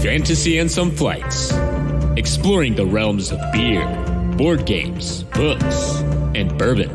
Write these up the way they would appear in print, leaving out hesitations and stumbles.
Fantasy and Some Flights, exploring the realms of beer, board games, books, and bourbon.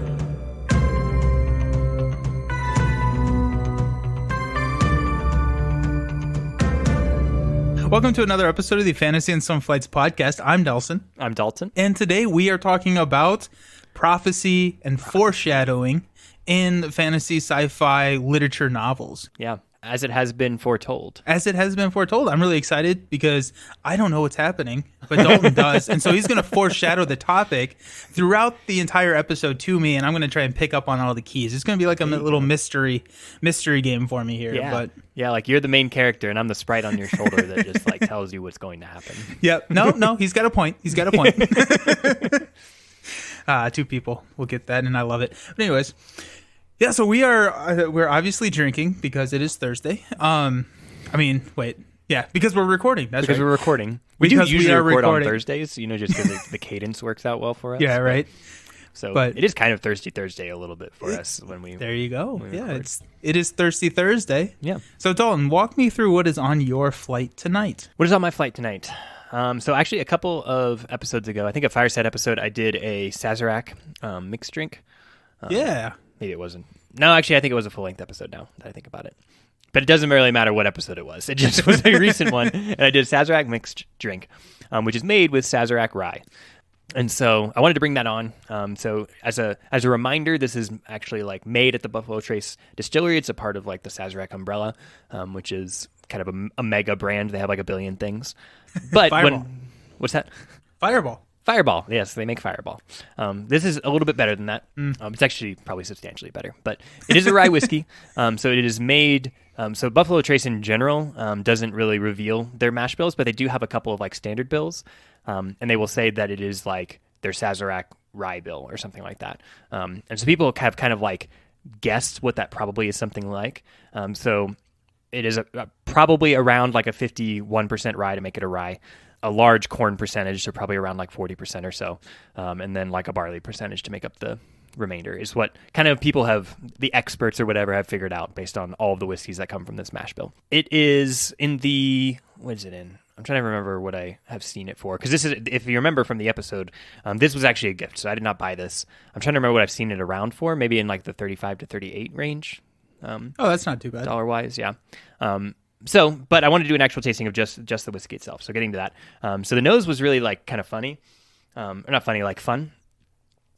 Welcome to another episode of the Fantasy and Some Flights podcast. I'm Delson. I'm Dalton. And today we are talking about prophecy and foreshadowing in fantasy sci-fi literature novels. Yeah, as it has been foretold. As it has been foretold. I'm really excited because I don't know what's happening, but Dalton does. And so he's going to foreshadow the topic throughout the entire episode to me, and I'm going to try and pick up on all the keys. It's going to be like a little mystery game for me here. Yeah. But yeah, like you're the main character, and I'm the sprite on your shoulder that just like tells you what's going to happen. yeah, no, he's got a point. He's got a point. Two people will get that, and I love it. But anyways, yeah. So we're obviously drinking because it is Thursday. Because we're recording. That's because right. we're recording. We do Because usually record on recording. Thursdays, just because the cadence works out well for us. Yeah, right. So But- it is kind of Thirsty Thursday a little bit for us when we. There you go. we Yeah, record. it is Thirsty Thursday. Yeah. So Dalton, walk me through what is on your flight tonight. What is on my flight tonight? So actually, a couple of episodes ago, I think a Fireside episode, I did a Sazerac mixed drink. Yeah. Maybe it wasn't. No, actually, I think it was a full-length episode now that I think about it. But it doesn't really matter what episode it was. It just was a recent one. And I did a Sazerac mixed drink, which is made with Sazerac rye. And so I wanted to bring that on. So as a reminder, this is actually like made at the Buffalo Trace Distillery. It's a part of like the Sazerac umbrella, which is kind of a mega brand. They have like a billion things. But Fireball. What's that? Fireball. Fireball. Yes, they make Fireball. This is a little bit better than that. It's actually probably substantially better, but it is a rye whiskey. So it is made. So Buffalo Trace in general doesn't really reveal their mash bills, but they do have a couple of like standard bills, and they will say that it is like their Sazerac rye bill or something like that. And so people have kind of like guessed what that probably is something like. So it is probably around like a 51% rye to make it a rye. A large corn percentage, so probably around like 40% or so, and then like a barley percentage to make up the remainder is what kind of people have, the experts or whatever, have figured out based on all of the whiskeys that come from this mash bill. It is in the, what is it in? I'm trying to remember what I have seen it for, because this is, if you remember from the episode, this was actually a gift, so I did not buy this. I'm trying to remember what I've seen it around for, maybe in like the 35 to 38 range. Oh, that's not too bad. Dollar-wise, yeah. But I wanted to do an actual tasting of just the whiskey itself. So getting to that. So the nose was really like kind of funny. Or not funny, like fun.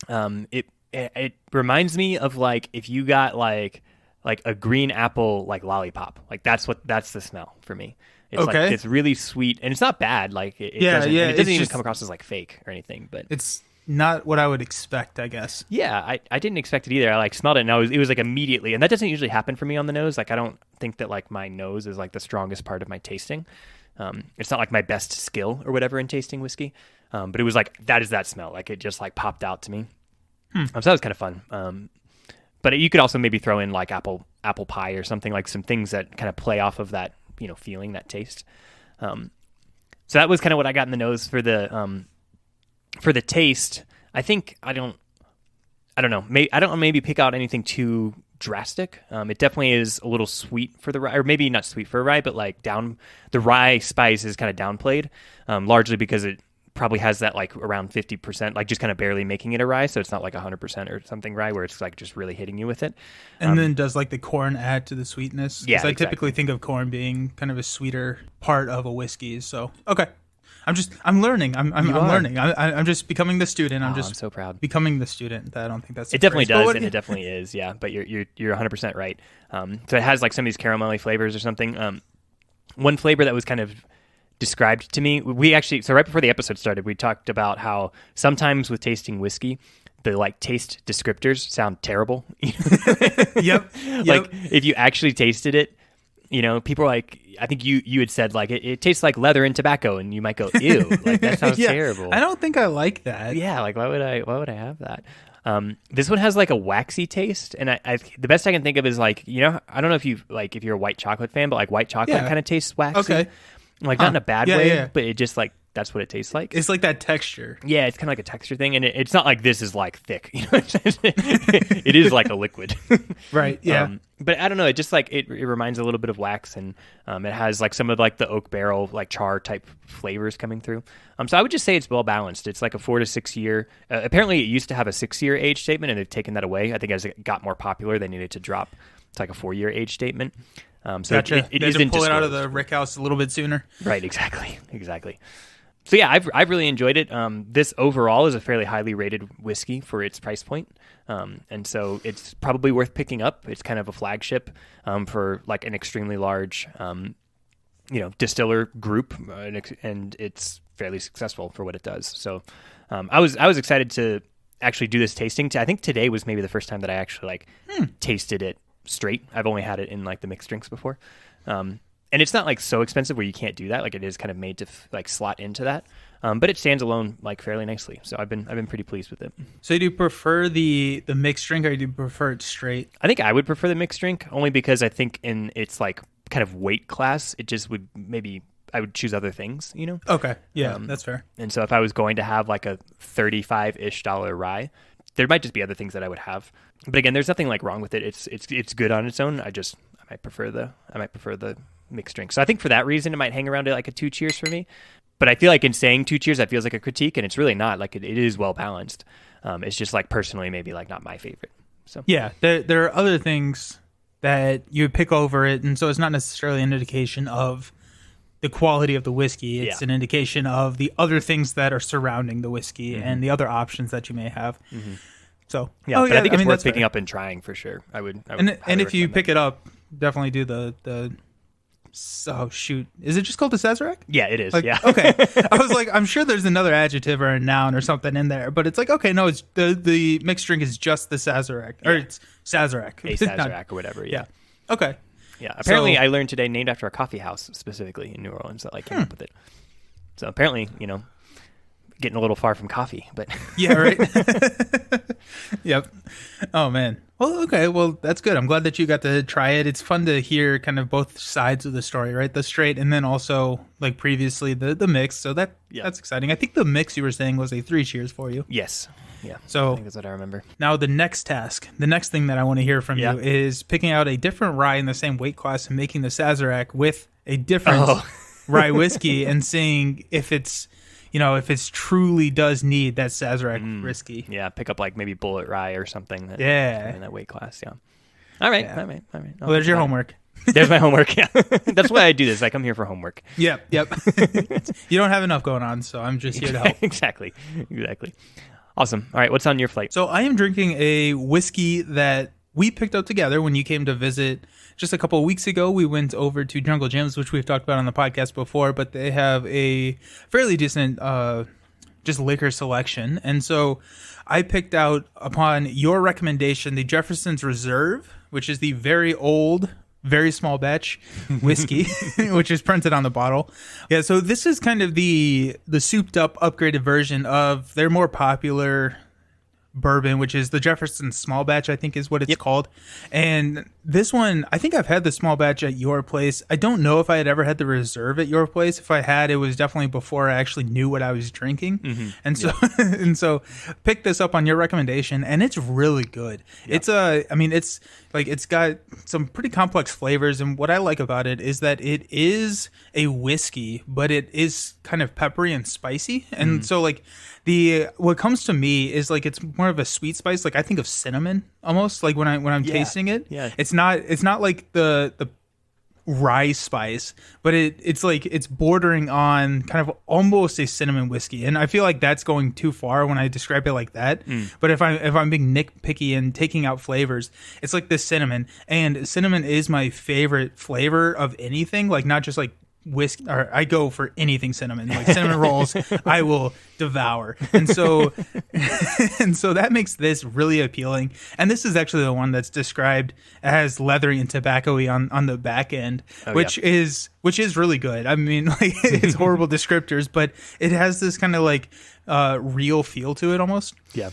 It reminds me of like if you got like a green apple like lollipop. Like that's the smell for me. It's Okay. like it's really sweet and it's not bad. Like it doesn't even come across as like fake or anything, but It's not what I would expect, I guess. yeah, I didn't expect it either. I like smelled it and it was like immediately, and that doesn't usually happen for me on the nose. Like I don't think that like my nose is like the strongest part of my tasting. It's not like my best skill or whatever in tasting whiskey. But it was like that is that smell. Like it just like popped out to me. So that was kind of fun. But you could also maybe throw in like apple pie or something, like some things that kind of play off of that, feeling, that taste. So that was kind of what I got in the nose for the taste. I think I don't know. I don't maybe pick out anything too drastic. It definitely is a little sweet for the rye, or maybe not sweet for a rye, but like the rye spice is kind of downplayed, largely because it probably has that like around 50%, like just kind of barely making it a rye. So it's not like 100% or something rye where it's like just really hitting you with it. And then does like the corn add to the sweetness? Yeah, I exactly. typically think of corn being kind of a sweeter part of a whiskey. So, okay. I'm learning. I'm learning. I'm just becoming the student. I'm so proud. becoming the student. I don't think that's. It definitely does, and it definitely is. Yeah, but you're 100% right. So it has like some of these caramelly flavors or something. One flavor that was kind of described to me, so right before the episode started, we talked about how sometimes with tasting whiskey, the like taste descriptors sound terrible. Yep. Like if you actually tasted it, people are like, I think you had said like it tastes like leather and tobacco, and you might go, ew, like that sounds terrible. I don't think I like that. Yeah, like why would I have that? This one has like a waxy taste, and I the best I can think of is like, I don't know if you're a white chocolate fan, but like white chocolate kind of tastes waxy. Okay. Like not in a bad way, but it just like that's what it tastes like. It's like that texture. Yeah, it's kind of like a texture thing, and it's not like this is like thick. You know, it is like a liquid. Right. Yeah. But I don't know. It just like it reminds a little bit of wax, and it has like some of like the oak barrel like char type flavors coming through. So I would just say it's well balanced. It's like a 4 to 6 year. Apparently, it used to have a 6-year age statement, and they've taken that away. I think as it got more popular, they needed to drop. It's like a 4-year age statement. So gotcha. it they had to isn't pull it out of disclosed. the rick house a little bit sooner. Right. Exactly. So yeah, I've really enjoyed it. This overall is a fairly highly rated whiskey for its price point, and so it's probably worth picking up. It's kind of a flagship for like an extremely large, distiller group, and it's fairly successful for what it does. So I was excited to actually do this tasting. I think today was maybe the first time that I actually tasted it straight. I've only had it in like the mixed drinks before. And it's not like so expensive where you can't do that. Like it is kind of made to like slot into that, but it stands alone like fairly nicely. So I've been pretty pleased with it. So do you prefer the mixed drink, or do you prefer it straight? I think I would prefer the mixed drink only because I think in its like kind of weight class, it just would maybe I would choose other things, you know? Okay, yeah, that's fair. And so if I was going to have like a $35-ish rye, there might just be other things that I would have. But again, there's nothing like wrong with it. It's good on its own. I might prefer the mixed drink. So I think for that reason, it might hang around at like a 2 cheers for me. But I feel like in saying 2 cheers, that feels like a critique, and it's really not. Like it is well balanced. It's just like personally, maybe like not my favorite. So yeah, there are other things that you would pick over it, and so it's not necessarily an indication of the quality of the whiskey. It's an indication of the other things that are surrounding the whiskey and the other options that you may have. So yeah, I think it's worth picking up and trying for sure. I would and if you pick it up, definitely do the. Oh shoot! Is it just called the Sazerac? Yeah, it is. Like, yeah. Okay. I was like, I'm sure there's another adjective or a noun or something in there, but it's like, okay, no, it's the mixed drink is just the Sazerac, or it's Sazerac, A Sazerac or whatever. Yeah. Okay. Yeah. Apparently, I learned today named after a coffee house specifically in New Orleans that like came up with it. So apparently, getting a little far from coffee, but yeah, right. Yep. Oh man. Well, okay. Well, that's good. I'm glad that you got to try it. It's fun to hear kind of both sides of the story, right? The straight, and then also like previously the mix. So that's exciting. I think the mix you were saying was a 3 cheers for you. Yes. Yeah. So I think that's what I remember. Now the next thing that I want to hear from you is picking out a different rye in the same weight class and making the Sazerac with a different rye whiskey and seeing if it's if it truly does need that Sazerac whiskey. Yeah, pick up like maybe Bullet Rye or something. In that weight class. Yeah. All right. Well, there's your homework. There's my homework. Yeah, that's why I do this. I come here for homework. Yep. You don't have enough going on, so I'm just here to help. Exactly. Awesome. All right, what's on your plate? So I am drinking a whiskey that we picked up together when you came to visit just a couple of weeks ago. We went over to Jungle Gyms, which we've talked about on the podcast before, but they have a fairly decent just liquor selection. And so I picked out, upon your recommendation, the Jefferson's Reserve, which is the very old, very small batch whiskey, which is printed on the bottle. Yeah, so this is kind of the souped up, upgraded version of their more popular bourbon, which is the Jefferson small batch, I think is what it's called. And this one, I think I've had the small batch at your place. I don't know if I had ever had the reserve at your place. If I had, it was definitely before I actually knew what I was drinking. And so and so picked this up on your recommendation, and it's really good. It's it's got some pretty complex flavors, and what I like about it is that it is a whiskey, but it is kind of peppery and spicy. And so like what comes to me is like it's more of a sweet spice. Like I think of cinnamon almost, like when I'm tasting it. Yeah. It's not like the rye spice, but it's like it's bordering on kind of almost a cinnamon whiskey. And I feel like that's going too far when I describe it like that. But if I'm being nitpicky and taking out flavors, it's like this cinnamon. And cinnamon is my favorite flavor of anything, like not just like whiskey, or I go for anything cinnamon, like cinnamon rolls. I will devour. And so and so that makes this really appealing. And this is actually the one that's described as leathery and tobacco-y on the back end, which is really good. I mean, like, it's horrible descriptors, but it has this kind of like real feel to it almost. Yeah.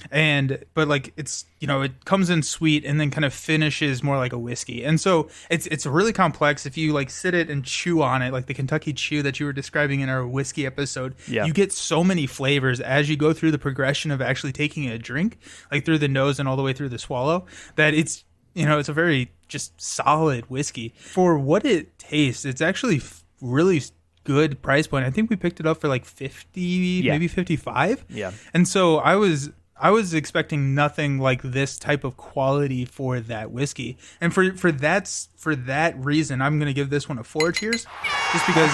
But like it's, it comes in sweet and then kind of finishes more like a whiskey. And so it's really complex. If you like sit it and chew on it, like the Kentucky Chew that you were describing in our whiskey episode, you get so many flavors as you go through the progression of actually taking a drink, like through the nose and all the way through the swallow, that it's, it's a very just solid whiskey. For what it tastes, it's actually really good price point. I think we picked it up for like 50, maybe 55. Yeah. And so I was expecting nothing like this type of quality for that whiskey. And for that reason, I'm going to give this one a 4 cheers, just because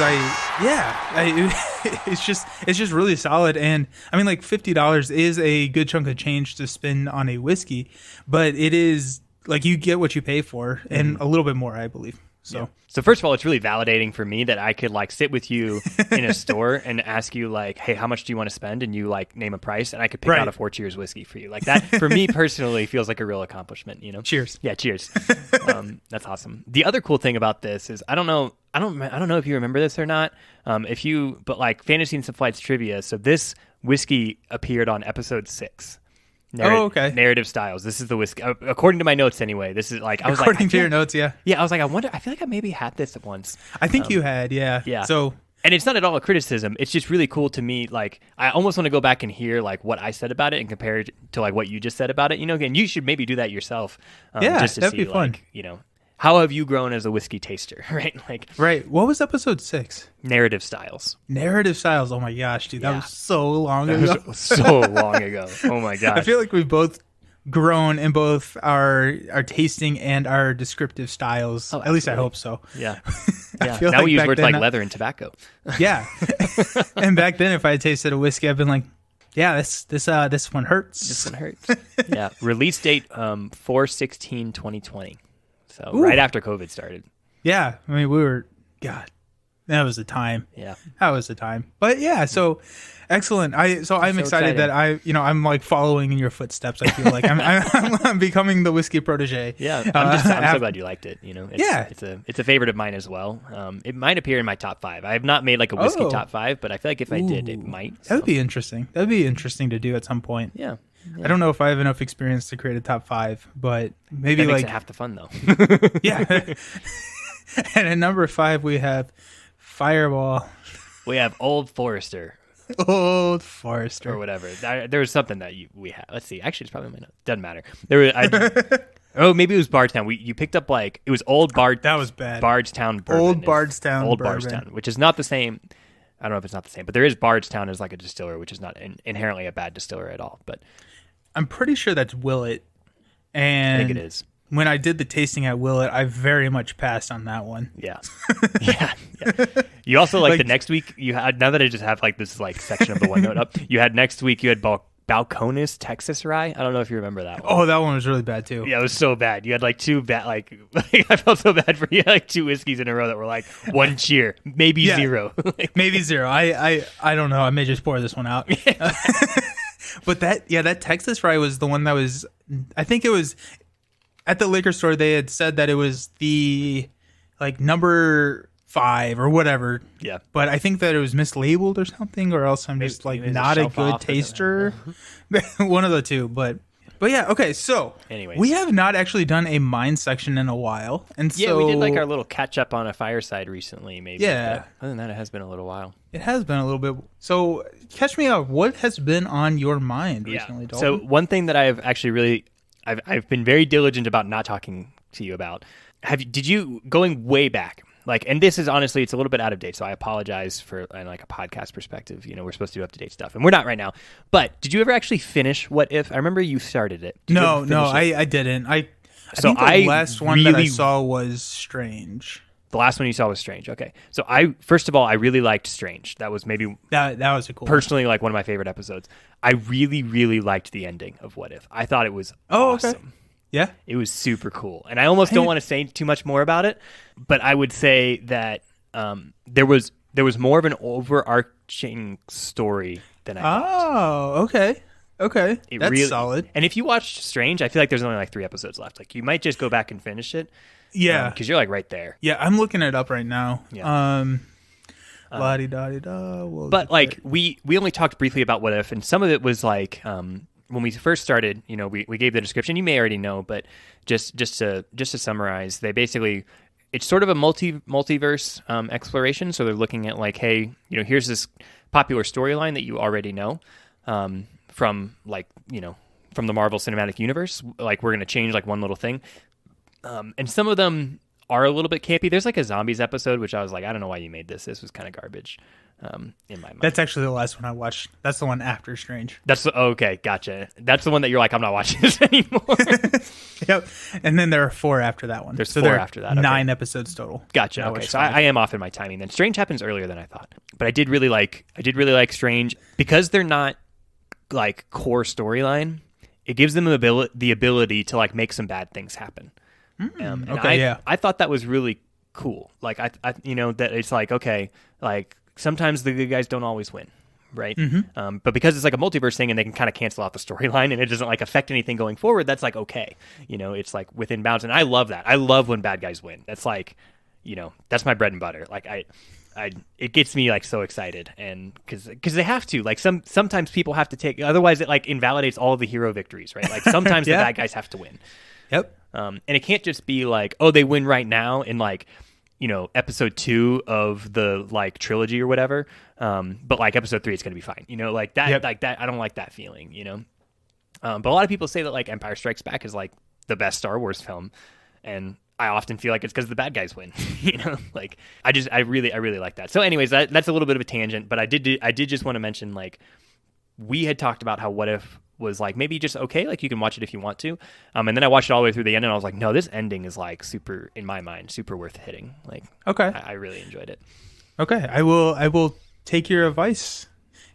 it's just really solid. And I mean, like $50 is a good chunk of change to spend on a whiskey, but it is like you get what you pay for and a little bit more, I believe. So first of all, it's really validating for me that I could like sit with you in a store and ask you like, hey, how much do you want to spend? And you like name a price and I could pick out a 4 cheers whiskey for you. Like that for me personally feels like a real accomplishment, Cheers. Yeah, cheers. That's awesome. The other cool thing about this is I don't know if you remember this or not. But like Fantasy and Some Flights trivia. So this whiskey appeared on episode 6. Narrative styles. This is the whiskey. According to my notes, anyway. This is like according to your notes, yeah. Yeah, I was like, I feel like I maybe had this once. I think you had, yeah. Yeah. So, and it's not at all a criticism. It's just really cool to me. Like, I almost want to go back and hear like what I said about it and compare it to like what you just said about it. Again, you should maybe do that yourself. Just to that'd see, be fun. Like, how have you grown as a whiskey taster, right? Like, right. What was episode 6? Narrative styles. Narrative styles. Oh my gosh, dude, that was so long ago. So long ago. Oh my gosh. I feel like we've both grown in both our tasting and our descriptive styles. At least I hope so. Yeah. I feel now like we use back words then like leather and tobacco. Yeah. And back then, if I had tasted a whiskey, I've been like, yeah, this one hurts. This one hurts. Yeah. Release date 4/16/2020. So right after COVID started. Yeah. I mean, God, that was the time. Yeah. That was the time. But yeah, so excellent. I'm excited that I'm like following in your footsteps. I feel like I'm becoming the whiskey protege. Yeah. I'm so glad you liked it. It's a favorite of mine as well. It might appear in my top 5. I have not made like a whiskey top 5, but I feel like if I did, it might. That would be interesting. That would be interesting to do at some point. Yeah. I don't know if I have enough experience to create a top 5, but maybe that makes like it half the fun though. Yeah. And at number 5 we have Fireball. We have Old Forester. Old Forester or whatever. There was something that we had. Let's see. Actually, it's probably my note. Doesn't matter. Maybe it was Bardstown. You picked up like it was Old Bard. That was bad. Bardstown bourbon. Old Bardstown Bardstown, which is not the same. I don't know if it's not the same, but there is Bardstown as like a distiller, which is not inherently a bad distiller at all. But I'm pretty sure that's Willet. And I think it is. When I did the tasting at Willet, I very much passed on that one. Yeah. Yeah. You also like the next week you had, now that I just have like this like section of the OneNote up, you had next week you had Balcones Texas Rye. I don't know if you remember that one. Oh, that one was really bad too. Yeah, it was so bad. You had like 2 bad, like I felt so bad for you. Like 2 whiskeys in a row that were like 1 cheer, maybe 0. Maybe 0. I don't know. I may just pour this one out. But that Texas Rye was the one that was. I think it was at the liquor store. They had said that it was the like number 5 or whatever. Yeah. But I think that it was mislabeled or something, or else I'm just like not a good taster. One of the two, but yeah, okay. So, anyways, we have not actually done a mine section in a while, and so we did like our little catch up on a fireside recently, maybe. Yeah. But other than that, it has been a little while. It has been a little bit. So, catch me up. What has been on your mind recently, Dalton? So, one thing that I have actually I've been very diligent about not talking to you about. Did you going way back? Like, and this is honestly, it's a little bit out of date, so I apologize for like a podcast perspective. We're supposed to do up to date stuff, and we're not right now. But did you ever actually finish What If? I remember you started it. No, I didn't. I think the last one that I saw was Strange. The last one you saw was Strange. Okay, so first of all, I really liked Strange. That was maybe that was a cool. Personally, like one of my favorite episodes. I really, really liked the ending of What If. I thought it was awesome. Okay. Yeah, it was super cool, and I almost don't want to say too much more about it, but I would say that there was more of an overarching story than I thought. Oh, okay. Okay. That's really, solid. And if you watched Strange, I feel like there's only like 3 episodes left. Like you might just go back and finish it. Yeah. Because you're like right there. Yeah, I'm looking it up right now. Yeah. La-di-da-di-da. But like we only talked briefly about What If, and some of it was like when we first started, you know, we gave the description. You may already know, but just to summarize, they basically, it's sort of a multiverse exploration. So they're looking at like, hey, you know, here's this popular storyline that you already know from like, you know, from the Marvel Cinematic Universe. Like we're going to change like one little thing. And some of them are a little bit campy. There's like a zombies episode, which I was like, I don't know why you made this. This was kind of garbage in my mind. That's actually the last one I watched. That's the one after Strange. Okay, gotcha. That's the one that you're like, I'm not watching this anymore. Yep. And then there are 4 after that one. There's so 4 there are after that. Okay. 9 episodes total. Gotcha. Okay, so I am off in my timing then. Strange happens earlier than I thought, but I did really like Strange because they're not like core storyline. It gives them the ability to like make some bad things happen. And I thought that was really cool. Like I you know, that it's like, okay, like sometimes the good guys don't always win, right? Mm-hmm. But because it's like a multiverse thing and they can kind of cancel out the storyline and it doesn't like affect anything going forward, that's like okay, you know, it's like within bounds. And I love that. I love when bad guys win. That's like, you know, that's my bread and butter. Like it gets me like so excited, and because they have to, like sometimes people have to take, otherwise it like invalidates all of the hero victories, right? Like sometimes the bad guys have to win. Yep. And it can't just be like, oh, they win right now in like, you know, episode 2 of the like trilogy or whatever. But like episode 3, it's going to be fine. You know, like that, like that. I don't like that feeling, you know? But a lot of people say that like Empire Strikes Back is like the best Star Wars film. And I often feel like it's because the bad guys win, you know, like I really like that. So anyways, that's a little bit of a tangent, but I did just want to mention, like, we had talked about how What If was like maybe just okay, like you can watch it if you want to, and then I watched it all the way through the end and I was like, no, this ending is like super, in my mind, super worth hitting. Like, okay, I really enjoyed it. Okay, I will take your advice.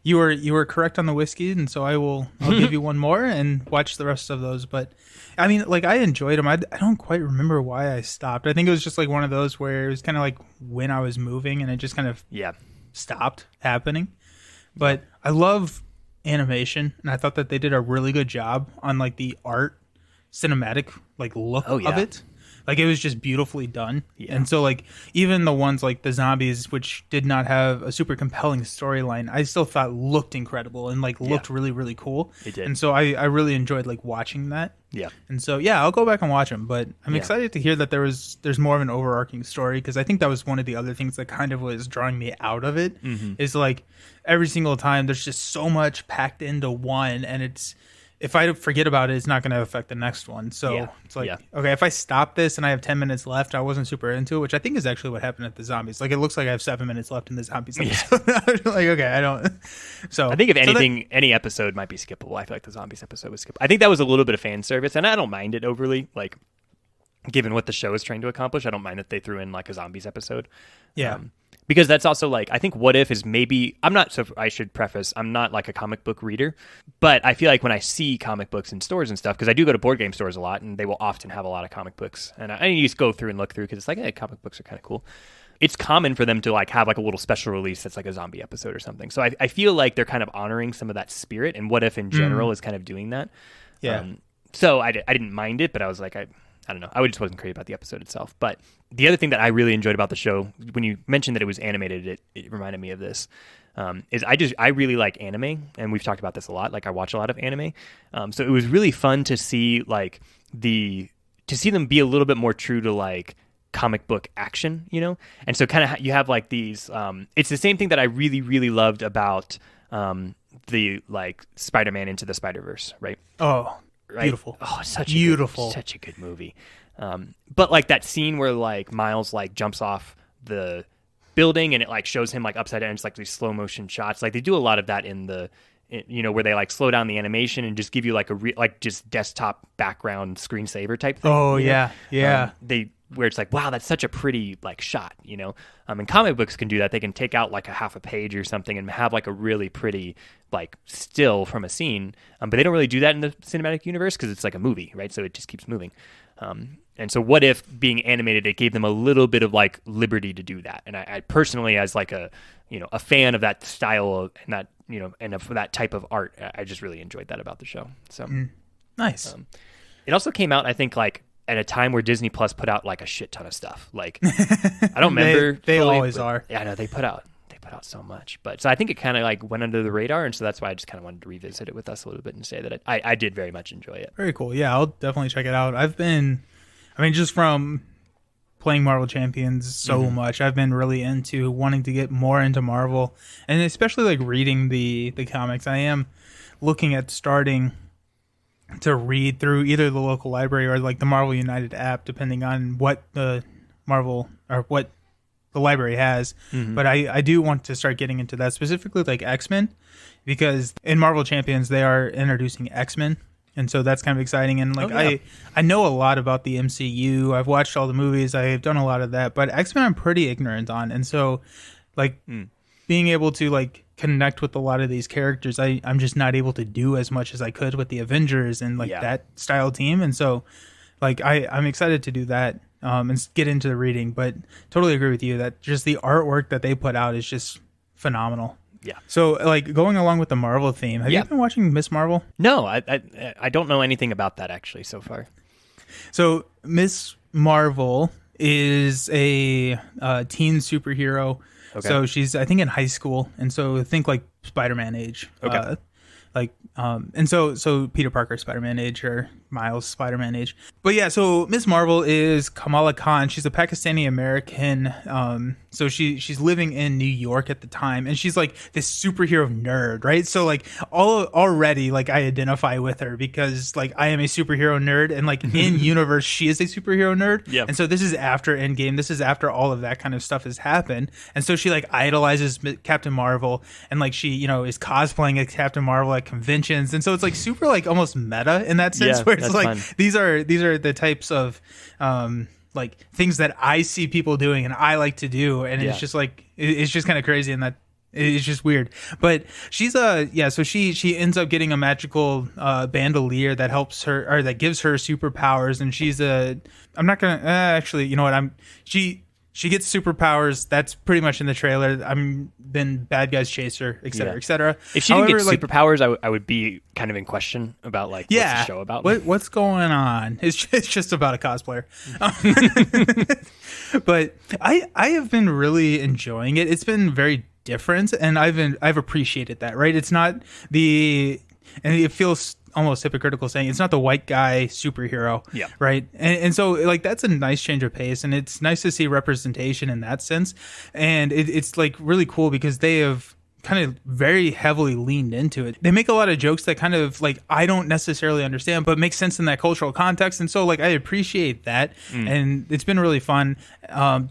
You were correct on the whiskey, and so I'll give you one more and watch the rest of those. But I mean, like, I enjoyed them. I don't quite remember why I stopped. I think it was just like one of those where it was kind of like when I was moving and it just kind of stopped happening. But I love animation, and I thought that they did a really good job on like the art, cinematic like look of it. Like it was just beautifully done. Yeah. And so like even the ones like the zombies, which did not have a super compelling storyline, I still thought looked incredible and like looked really, really cool. It did. And so I really enjoyed like watching that. Yeah. And so I'll go back and watch them, but I'm excited to hear that there's more of an overarching story, because I think that was one of the other things that kind of was drawing me out of it. Is like every single time there's just so much packed into one, and it's, if I forget about it, it's not going to affect the next one. So it's like, okay, if I stop this and I have 10 minutes left, I wasn't super into it, which I think is actually what happened at the zombies. Like, it looks like I have 7 minutes left in the zombies episode. Like, okay, I don't. So I think if anything, any episode might be skippable. I feel like the zombies episode was skippable. I think that was a little bit of fan service, and I don't mind it overly. Like, given what the show is trying to accomplish, I don't mind that they threw in like a zombies episode. Yeah. Because that's also like, I think What If is maybe, I should preface, I'm not like a comic book reader, but I feel like when I see comic books in stores and stuff, because I do go to board game stores a lot, and they will often have a lot of comic books, and I just go through and look through because it's like, hey, comic books are kind of cool. It's common for them to like have like a little special release that's like a zombie episode or something. So I feel like they're kind of honoring some of that spirit, and What If in general is kind of doing that. Yeah. So I didn't mind it, but I was like, I don't know. I just wasn't crazy about the episode itself. But the other thing that I really enjoyed about the show, when you mentioned that it was animated, it reminded me of this, is I really like anime, and we've talked about this a lot. Like, I watch a lot of anime. So it was really fun to see like to see them be a little bit more true to like comic book action, you know? And so kind of you have like these, it's the same thing that I really, really loved about the like Spider-Man Into the Spider-Verse, right? Oh, right? Beautiful. Oh, such a good movie. But like that scene where like Miles like jumps off the building and it like shows him like upside down, it's like these slow motion shots. Like they do a lot of that where they like slow down the animation and just give you like like just desktop background screensaver type thing. Oh yeah, yeah. Where it's like, wow, that's such a pretty like shot, you know. And comic books can do that. They can take out like a half a page or something and have like a really pretty like still from a scene. But they don't really do that in the cinematic universe because it's like a movie, right? So it just keeps moving. And so what if being animated, it gave them a little bit of like liberty to do that. And I personally, as like a fan of that style and that, and of that type of art, I just really enjoyed that about the show. So Nice. It also came out, I think, like at a time where Disney Plus put out like a shit ton of stuff. Like I don't remember. They fully, always are. Yeah, I know they put out so much, but so I think it kind of like went under the radar, and so that's why I just kind of wanted to revisit it with us a little bit and say that I did very much enjoy it. Very cool. Yeah, I'll definitely check it out. Just from playing Marvel Champions so much, I've been really into wanting to get more into Marvel, and especially like reading the comics. I am looking at starting to read through either the local library or like the Marvel United app, depending on what the Marvel or what the library has. But I do want to start getting into that, specifically like X-Men, because in Marvel Champions they are introducing X-Men, and so that's kind of exciting. And like I know a lot about the MCU. I've watched all the movies. I've done a lot of that, but X-Men I'm pretty ignorant on, and so like being able to like connect with a lot of these characters, I'm just not able to do as much as I could with the Avengers and like that style team. And so like I'm excited to do that and get into the reading, but totally agree with you that just the artwork that they put out is just phenomenal. Yeah. So like going along with the Marvel theme, have you been watching Miss Marvel? No, I don't know anything about that actually so far. So Miss Marvel is a teen superhero. Okay. So she's, I think, in high school, and so think like Spider-Man age. Okay. And so Peter Parker Spider-Man age or Miles Spider-Man age. But yeah, so Miss Marvel is Kamala Khan. She's a Pakistani American. So she's living in New York at the time, and she's like this superhero nerd, right? So like already like I identify with her because like I am a superhero nerd, and like in universe she is a superhero nerd. Yeah. And so this is after Endgame. This is after all of that kind of stuff has happened, and so she like idolizes Captain Marvel, and like she is cosplaying as Captain Marvel at conventions, and so it's like super like almost meta in that sense, where it's like fun. These are the types of like things that I see people doing and I like to do, and it's just like it's just kind of crazy, and that it's just weird. But she's so she ends up getting a magical bandolier that helps her or that gives her superpowers, and she's I'm not gonna actually, you know what, she gets superpowers. That's pretty much in the trailer. Then bad guys chase her, et cetera, et cetera. If she didn't get superpowers, I would be kind of in question about like what's the show about. What's going on? It's just about a cosplayer. But I have been really enjoying it. It's been very different, and I've appreciated that. Right? It's not and it feels almost hypocritical saying it's not the white guy superhero, right? And so like that's a nice change of pace, and it's nice to see representation in that sense. And it's like really cool because they have kind of very heavily leaned into it. They make a lot of jokes that kind of like I don't necessarily understand, but make sense in that cultural context. And so like I appreciate that, and it's been really fun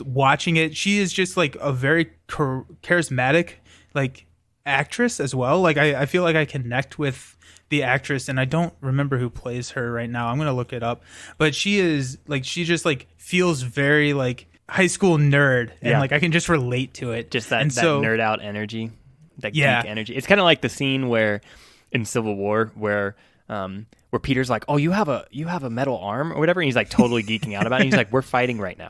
watching it. She is just like a very charismatic like actress as well. Like I feel like I connect with the actress, and I don't remember who plays her right now. I'm gonna look it up, but she is like she just like feels very like high school nerd, and like I can just relate to it. Just that nerd out energy, that geek energy. It's kind of like the scene where in Civil War where Peter's like, "Oh, you have a metal arm or whatever," and he's like totally geeking out about it. And he's like, "We're fighting right now."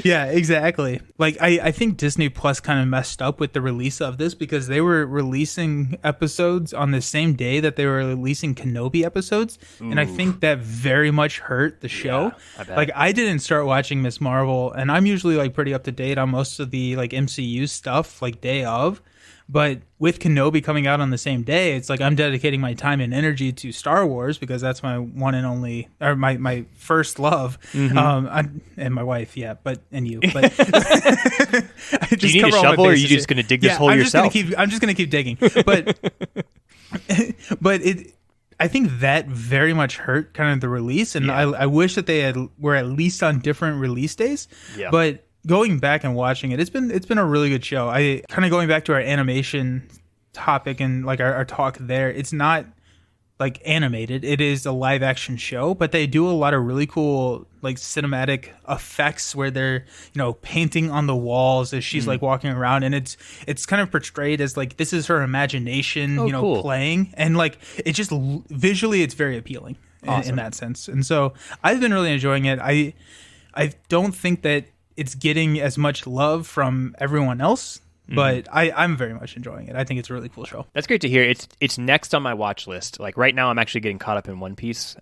Yeah, exactly. Like I think Disney Plus kind of messed up with the release of this because they were releasing episodes on the same day that they were releasing Kenobi episodes, and I think that very much hurt the show. Yeah, I bet. Like I didn't start watching Miss Marvel, and I'm usually like pretty up to date on most of the like MCU stuff like day of. But with Kenobi coming out on the same day, it's like I'm dedicating my time and energy to Star Wars because that's my one and only, or my first love, and my wife, and you. But do you need a shovel, or are you just going to dig this hole yourself? I'm just going to keep digging. But I think that very much hurt kind of the release, and I wish that they were at least on different release days. Yeah. But going back and watching it, it's been a really good show. I kind of going back to our animation topic and like our talk there. It's not like animated; it is a live action show, but they do a lot of really cool like cinematic effects where they're painting on the walls as she's like walking around, and it's kind of portrayed as like this is her imagination, cool. playing, and like it just visually it's very appealing. in that sense. And so I've been really enjoying it. I don't think that it's getting as much love from everyone else, but I'm very much enjoying it. I think it's a really cool show. That's great to hear. It's next on my watch list. Like right now, I'm actually getting caught up in One Piece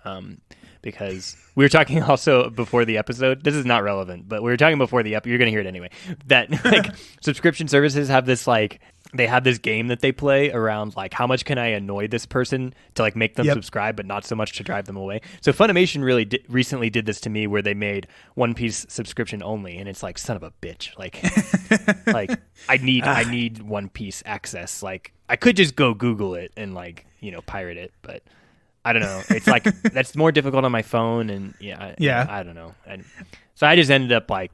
because we were talking also before the episode. This is not relevant, but we were talking before the episode. You're going to hear it anyway. That like subscription services have this like they have this game that they play around like how much can I annoy this person to like make them subscribe, but not so much to drive them away. So Funimation really recently did this to me where they made One Piece subscription only, and it's like son of a bitch. Like like I need One Piece access. Like I could just go Google it and like pirate it, but I don't know. It's like that's more difficult on my phone, and I don't know. And so I just ended up like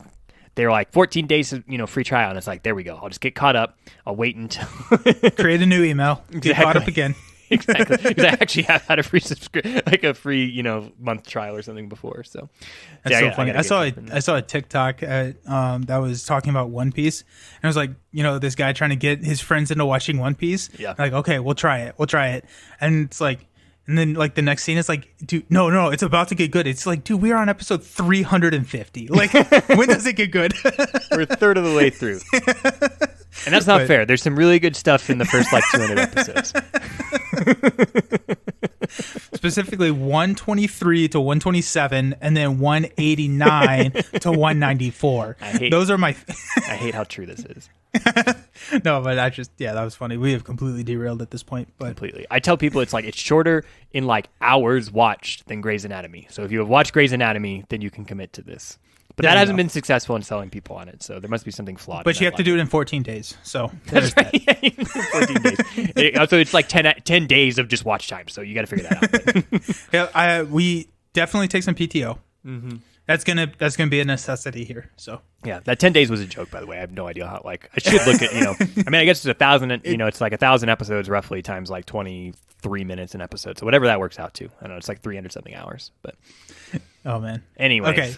they were like 14 days of free trial, and it's like there we go. I'll just get caught up. I'll wait until create a new email, get caught up again. Exactly, because I actually have had a free a free month trial or something before. So that's so funny. I saw a TikTok that was talking about One Piece, and it was like this guy trying to get his friends into watching One Piece. Yeah, like okay, we'll try it, and it's like. And then, like, the next scene is like, dude, no, it's about to get good. It's like, dude, we are on episode 350. Like, when does it get good? We're a third of the way through. And that's not fair. There's some really good stuff in the first, 200 episodes. Specifically 123 to 127, and then 189 to 194. Those are my... I hate how true this is. No, but that was funny. We have completely derailed at this point. But completely. I tell people it's shorter in hours watched than Grey's Anatomy. So if you have watched Grey's Anatomy, then you can commit to this. But that hasn't been successful in selling people on it, so there must be something flawed. But you have to do it in 14 days. So that's right. 14 days. So it's 10 days of just watch time. So you got to figure that out. We definitely take some PTO. Mm-hmm. That's gonna be a necessity here. So yeah, that 10 days was a joke, by the way. I have no idea how. I should look at I mean, I guess it's 1,000. It's 1,000 episodes roughly times 23 minutes an episode. So whatever that works out to, I don't know. It's 300 something hours. But oh man. Anyways. Okay.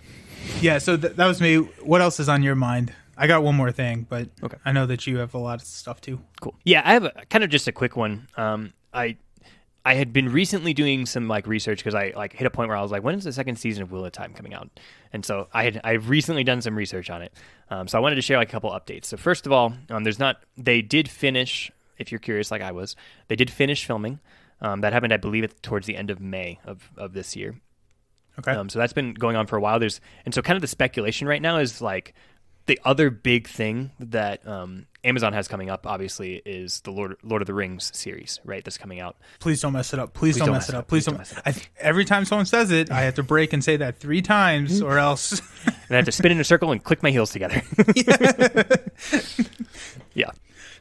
Yeah. So that was me. What else is on your mind? I got one more thing, but okay. I know that you have a lot of stuff too. Cool. Yeah, I have kind of just a quick one. I had been recently doing some research because I hit a point where I was like, when is the second season of Wheel of Time coming out? And so I've recently done some research on it. So I wanted to share a couple updates. So first of all, they did finish, if you're curious like I was, they did finish filming. That happened, I believe, towards the end of May of this year. Okay. So that's been going on for a while. And so kind of the speculation right now is the other big thing that Amazon has coming up, obviously, is the Lord of the Rings series, right? That's coming out. Please don't mess it up. Please don't mess it up. Please don't. Every time someone says it, I have to break and say that 3 times, or else. And I have to spin in a circle and click my heels together. Yeah.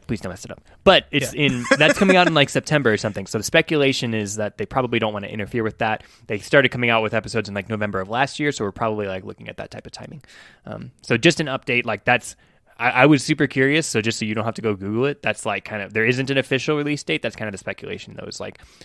Please don't mess it up. But that's coming out in September or something. So the speculation is that they probably don't want to interfere with that. They started coming out with episodes in November of last year, so we're probably looking at that type of timing. So just an update, that's. I was super curious, so just so you don't have to go Google it, that's there isn't an official release date. That's kind of the speculation, though. It's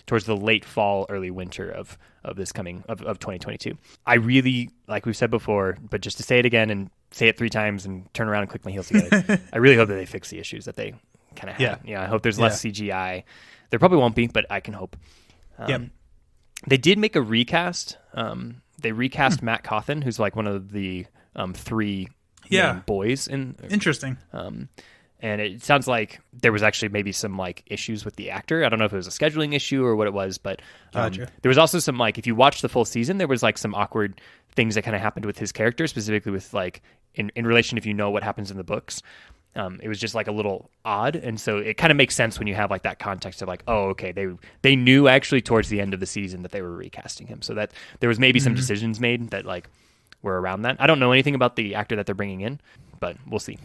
towards the late fall, early winter of this coming of 2022. I really, like we've said before, but just to say it again and say it 3 times and turn around and click my heels together, I really hope that they fix the issues that they kind of had. Yeah, I hope there's less CGI. There probably won't be, but I can hope. They did make a recast. They recast Matt Cawthon, who's one of the 3 boys in interesting. And it sounds like there was actually maybe some issues with the actor. I don't know if it was a scheduling issue or what it was, but gotcha. There was also some if you watch the full season, there was some awkward things that kind of happened with his character, specifically with in relation if you know what happens in the books. It was just a little odd, and so it kind of makes sense when you have that context of oh, okay, they knew actually towards the end of the season that they were recasting him, so that there was maybe some decisions made that were around that. I don't know anything about the actor that they're bringing in, but we'll see.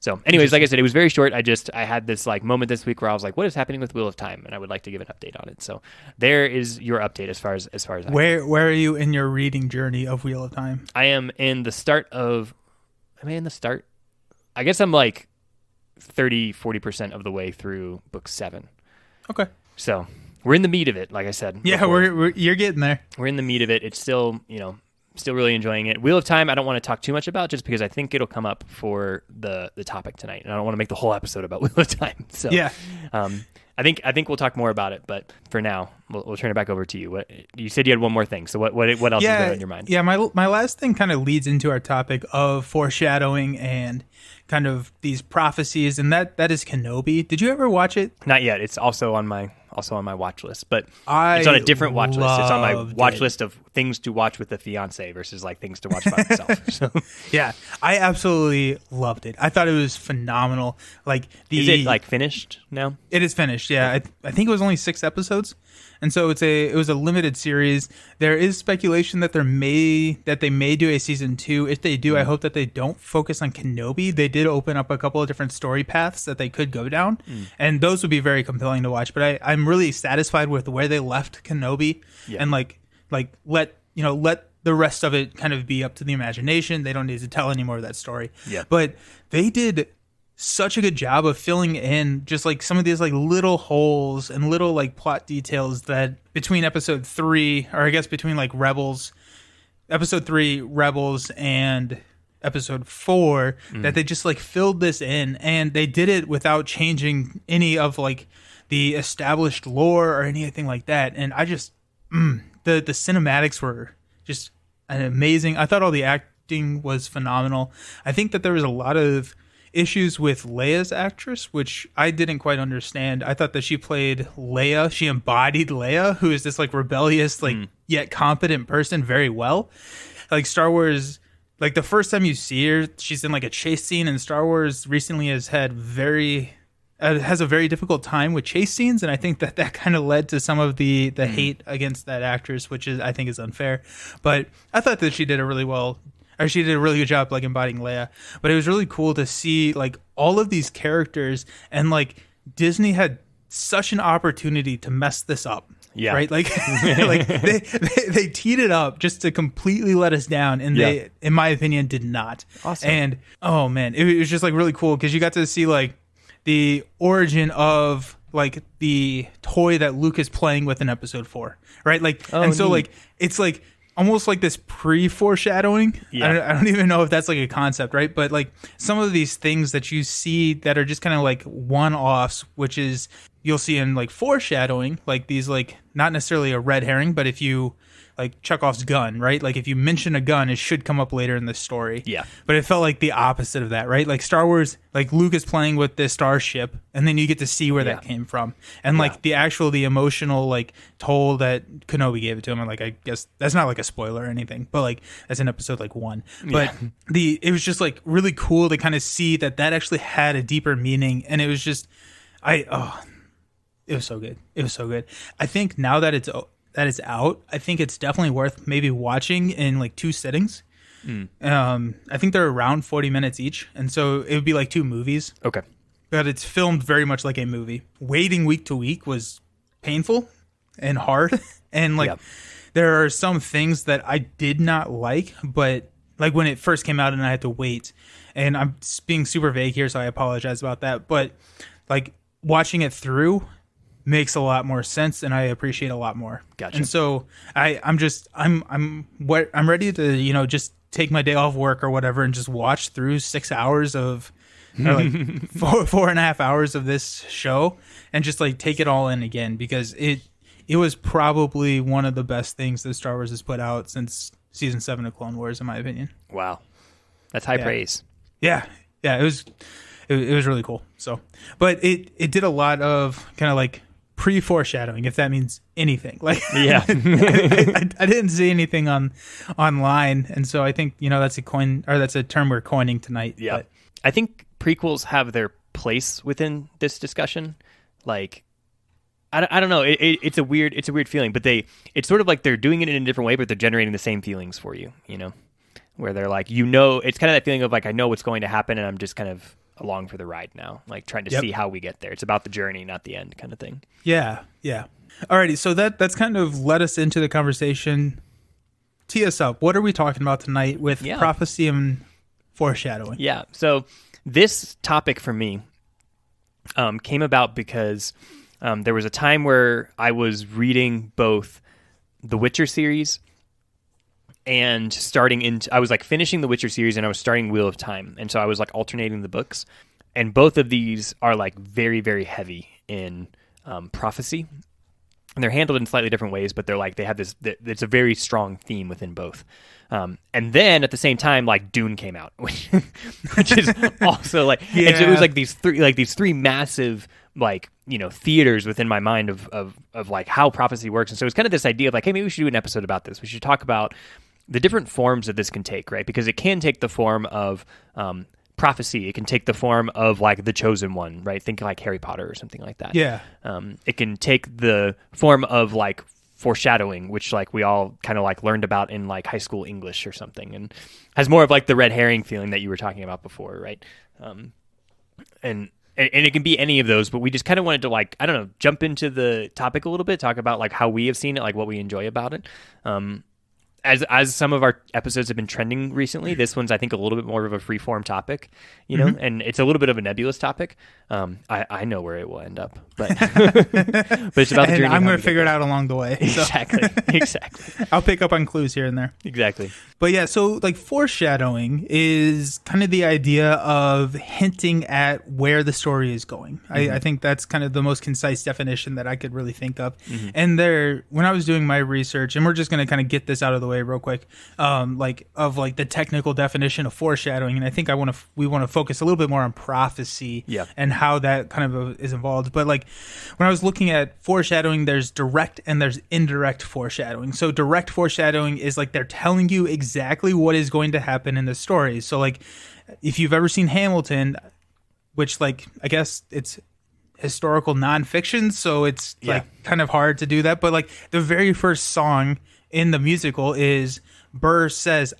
So, anyways, like I said, it was very short. I had this moment this week where I was like, what is happening with Wheel of Time, and I would like to give an update on it. So there is your update as far as where are you in your reading journey of Wheel of Time? I am in the start of. Am I in the start? I guess I'm 30-40% of the way through book 7. Okay. So we're in the meat of it, like I said. Yeah, you're getting there. We're in the meat of it. It's still, Still really enjoying it. Wheel of Time, I don't want to talk too much about just because I think it'll come up for the topic tonight. And I don't want to make the whole episode about Wheel of Time. So Yeah. I think we'll talk more about it, but for now, we'll turn it back over to you. You said you had one more thing, so what else is going on in your mind? Yeah, my last thing kind of leads into our topic of foreshadowing and kind of these prophecies, and that is Kenobi. Did you ever watch it? Not yet. It's also on my watch list, but it's on a different watch list. It's on my watch list of things to watch with the fiance versus like things to watch by myself. So. Yeah, I absolutely loved it. I thought it was phenomenal. Like is it like finished now? It is finished. Yeah, I think it was only 6 episodes, and so it was a limited series. There is speculation that they may do a season 2. If they do, I hope that they don't focus on Kenobi. They did open up a couple of different story paths that they could go down, and those would be very compelling to watch. But I'm really satisfied with where they left Kenobi, and like let the rest of it kind of be up to the imagination. They don't need to tell any more of that story. Yeah. But they did such a good job of filling in just like some of these like little holes and little like plot details that between episode 3, or I guess between like episode 3 Rebels and episode 4, that they just like filled this in, and they did it without changing any of like the established lore or anything like that. And I just the cinematics were just amazing. I thought all the acting was phenomenal. I think that there was a lot of issues with Leia's actress, which I didn't quite understand. I thought that she played Leia. She embodied Leia, who is this like rebellious, like yet competent person, very well. Like Star Wars, like the first time you see her, she's in like a chase scene, and Star Wars recently has a very difficult time with chase scenes, and I think that kind of led to some of the hate against that actress, which I think is unfair. But I thought that she did a really good job like embodying Leia. But it was really cool to see like all of these characters, and like Disney had such an opportunity to mess this up. Yeah. Right. Like, like they teed it up just to completely let us down, and they, in my opinion, did not. Awesome. And oh man, it was just like really cool because you got to see like the origin of like the toy that Luke is playing with in episode 4, right? Like, and so neat. like it's like almost like this pre-foreshadowing. Yeah. I don't even know if that's like a concept, right? But like some of these things that you see that are just kind of like one-offs, which is you'll see in like foreshadowing, like these like not necessarily a red herring, but if you like Chekhov's gun, right? Like if you mention a gun, it should come up later in the story. Yeah. But it felt like the opposite of that, right? Like Star Wars, like Luke is playing with this starship, and then you get to see where that came from. And like the emotional like toll that Kenobi gave it to him. And like, I guess that's not like a spoiler or anything, but like that's in episode like 1. But it was just like really cool to kind of see that actually had a deeper meaning. And it was just, it was so good. It was so good. I think now that it's out, I think it's definitely worth maybe watching in like 2 sittings. I think they're around 40 minutes each, and so it would be like 2 movies. Okay. But it's filmed very much like a movie. Waiting week to week was painful and hard, and like there are some things that I did not like, but like when it first came out and I had to wait, and I'm being super vague here, so I apologize about that, but like watching it through makes a lot more sense, and I appreciate a lot more. Gotcha. And so I'm ready to just take my day off work or whatever and just watch through 6 hours of or like 4.5 hours of this show and just like take it all in again, because it was probably one of the best things that Star Wars has put out since season 7 of Clone Wars, in my opinion. Wow, that's high praise. Yeah, it was really cool. So, but it did a lot of kind of like pre-foreshadowing, if that means anything. Like, yeah, I didn't see anything online, and so I think that's a term we're coining tonight. Yeah, but I think prequels have their place within this discussion. Like, I don't know. It's a weird feeling, but it's sort of like they're doing it in a different way, but they're generating the same feelings for you. Where they're like, it's kind of that feeling of like, I know what's going to happen, and I'm just kind of along for the ride now, like trying to see how we get there. It's about the journey, not the end, kind of thing. Yeah. Alrighty, so that's kind of led us into the conversation. Tee us up. What are we talking about tonight with prophecy and foreshadowing? Yeah. So this topic for me came about because there was a time where I was reading both the Witcher series and I was like finishing the Witcher series, and I was starting Wheel of Time, and so I was like alternating the books, and both of these are like very, very heavy in prophecy, and they're handled in slightly different ways, but they have this. It's a very strong theme within both. And then at the same time, like Dune came out, which is also like, and so it was like these three massive theaters within my mind of like how prophecy works. And so it's kind of this idea of like, hey, maybe we should do an episode about this. We should talk about the different forms that this can take, right? Because it can take the form of prophecy. It can take the form of like the chosen one, right? Think like Harry Potter or something like that. Yeah. It can take the form of like foreshadowing, which like we all kind of like learned about in like high school English or something, and has more of like the red herring feeling that you were talking about before, right? And it can be any of those, but we just kind of wanted to like, I don't know, jump into the topic a little bit, talk about like how we have seen it, like what we enjoy about it. As some of our episodes have been trending recently, this one's I think a little bit more of a free-form topic, you know, and it's a little bit of a nebulous topic. I know where it will end up, but but it's about the journey. I'm going to figure it out along the way. So. Exactly. I'll pick up on clues here and there. Exactly. But yeah, so like foreshadowing is kind of the idea of hinting at where the story is going. I think that's kind of the most concise definition that I could really think of. And when I was doing my research, and we're just going to kind of get this out of the way real quick, the technical definition of foreshadowing, and I think we want to focus a little bit more on prophecy and how that kind of is involved. But like when I was looking at foreshadowing, there's direct and there's indirect foreshadowing. So direct foreshadowing is like they're telling you exactly what is going to happen in the story. So like if you've ever seen Hamilton, which like I guess it's historical nonfiction, so it's like kind of hard to do that, but like the very first song in the musical is Burr says,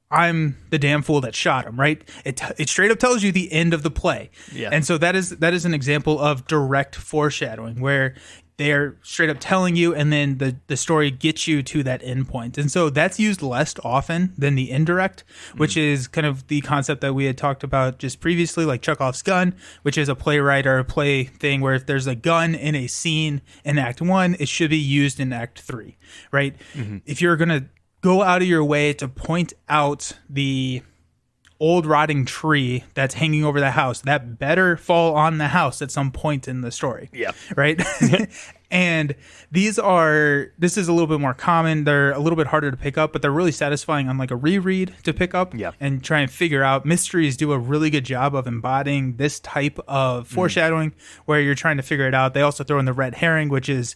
"I'm the damn fool that shot him," right? It straight up tells you the end of the play. Yeah. And so that is an example of direct foreshadowing where they're straight up telling you, and then the story gets you to that end point. And so that's used less often than the indirect, which is kind of the concept that we had talked about just previously, like Chekhov's gun, which is a playwright or a play thing where if there's a gun in a scene in Act 1, it should be used in Act 3, right? If you're going to go out of your way to point out the old rotting tree that's hanging over the house, that better fall on the house at some point in the story. Yeah. Right? And this is a little bit more common. They're a little bit harder to pick up, but they're really satisfying on like a reread to pick up and try and figure out. Mysteries do a really good job of embodying this type of foreshadowing where you're trying to figure it out. They also throw in the red herring, which is,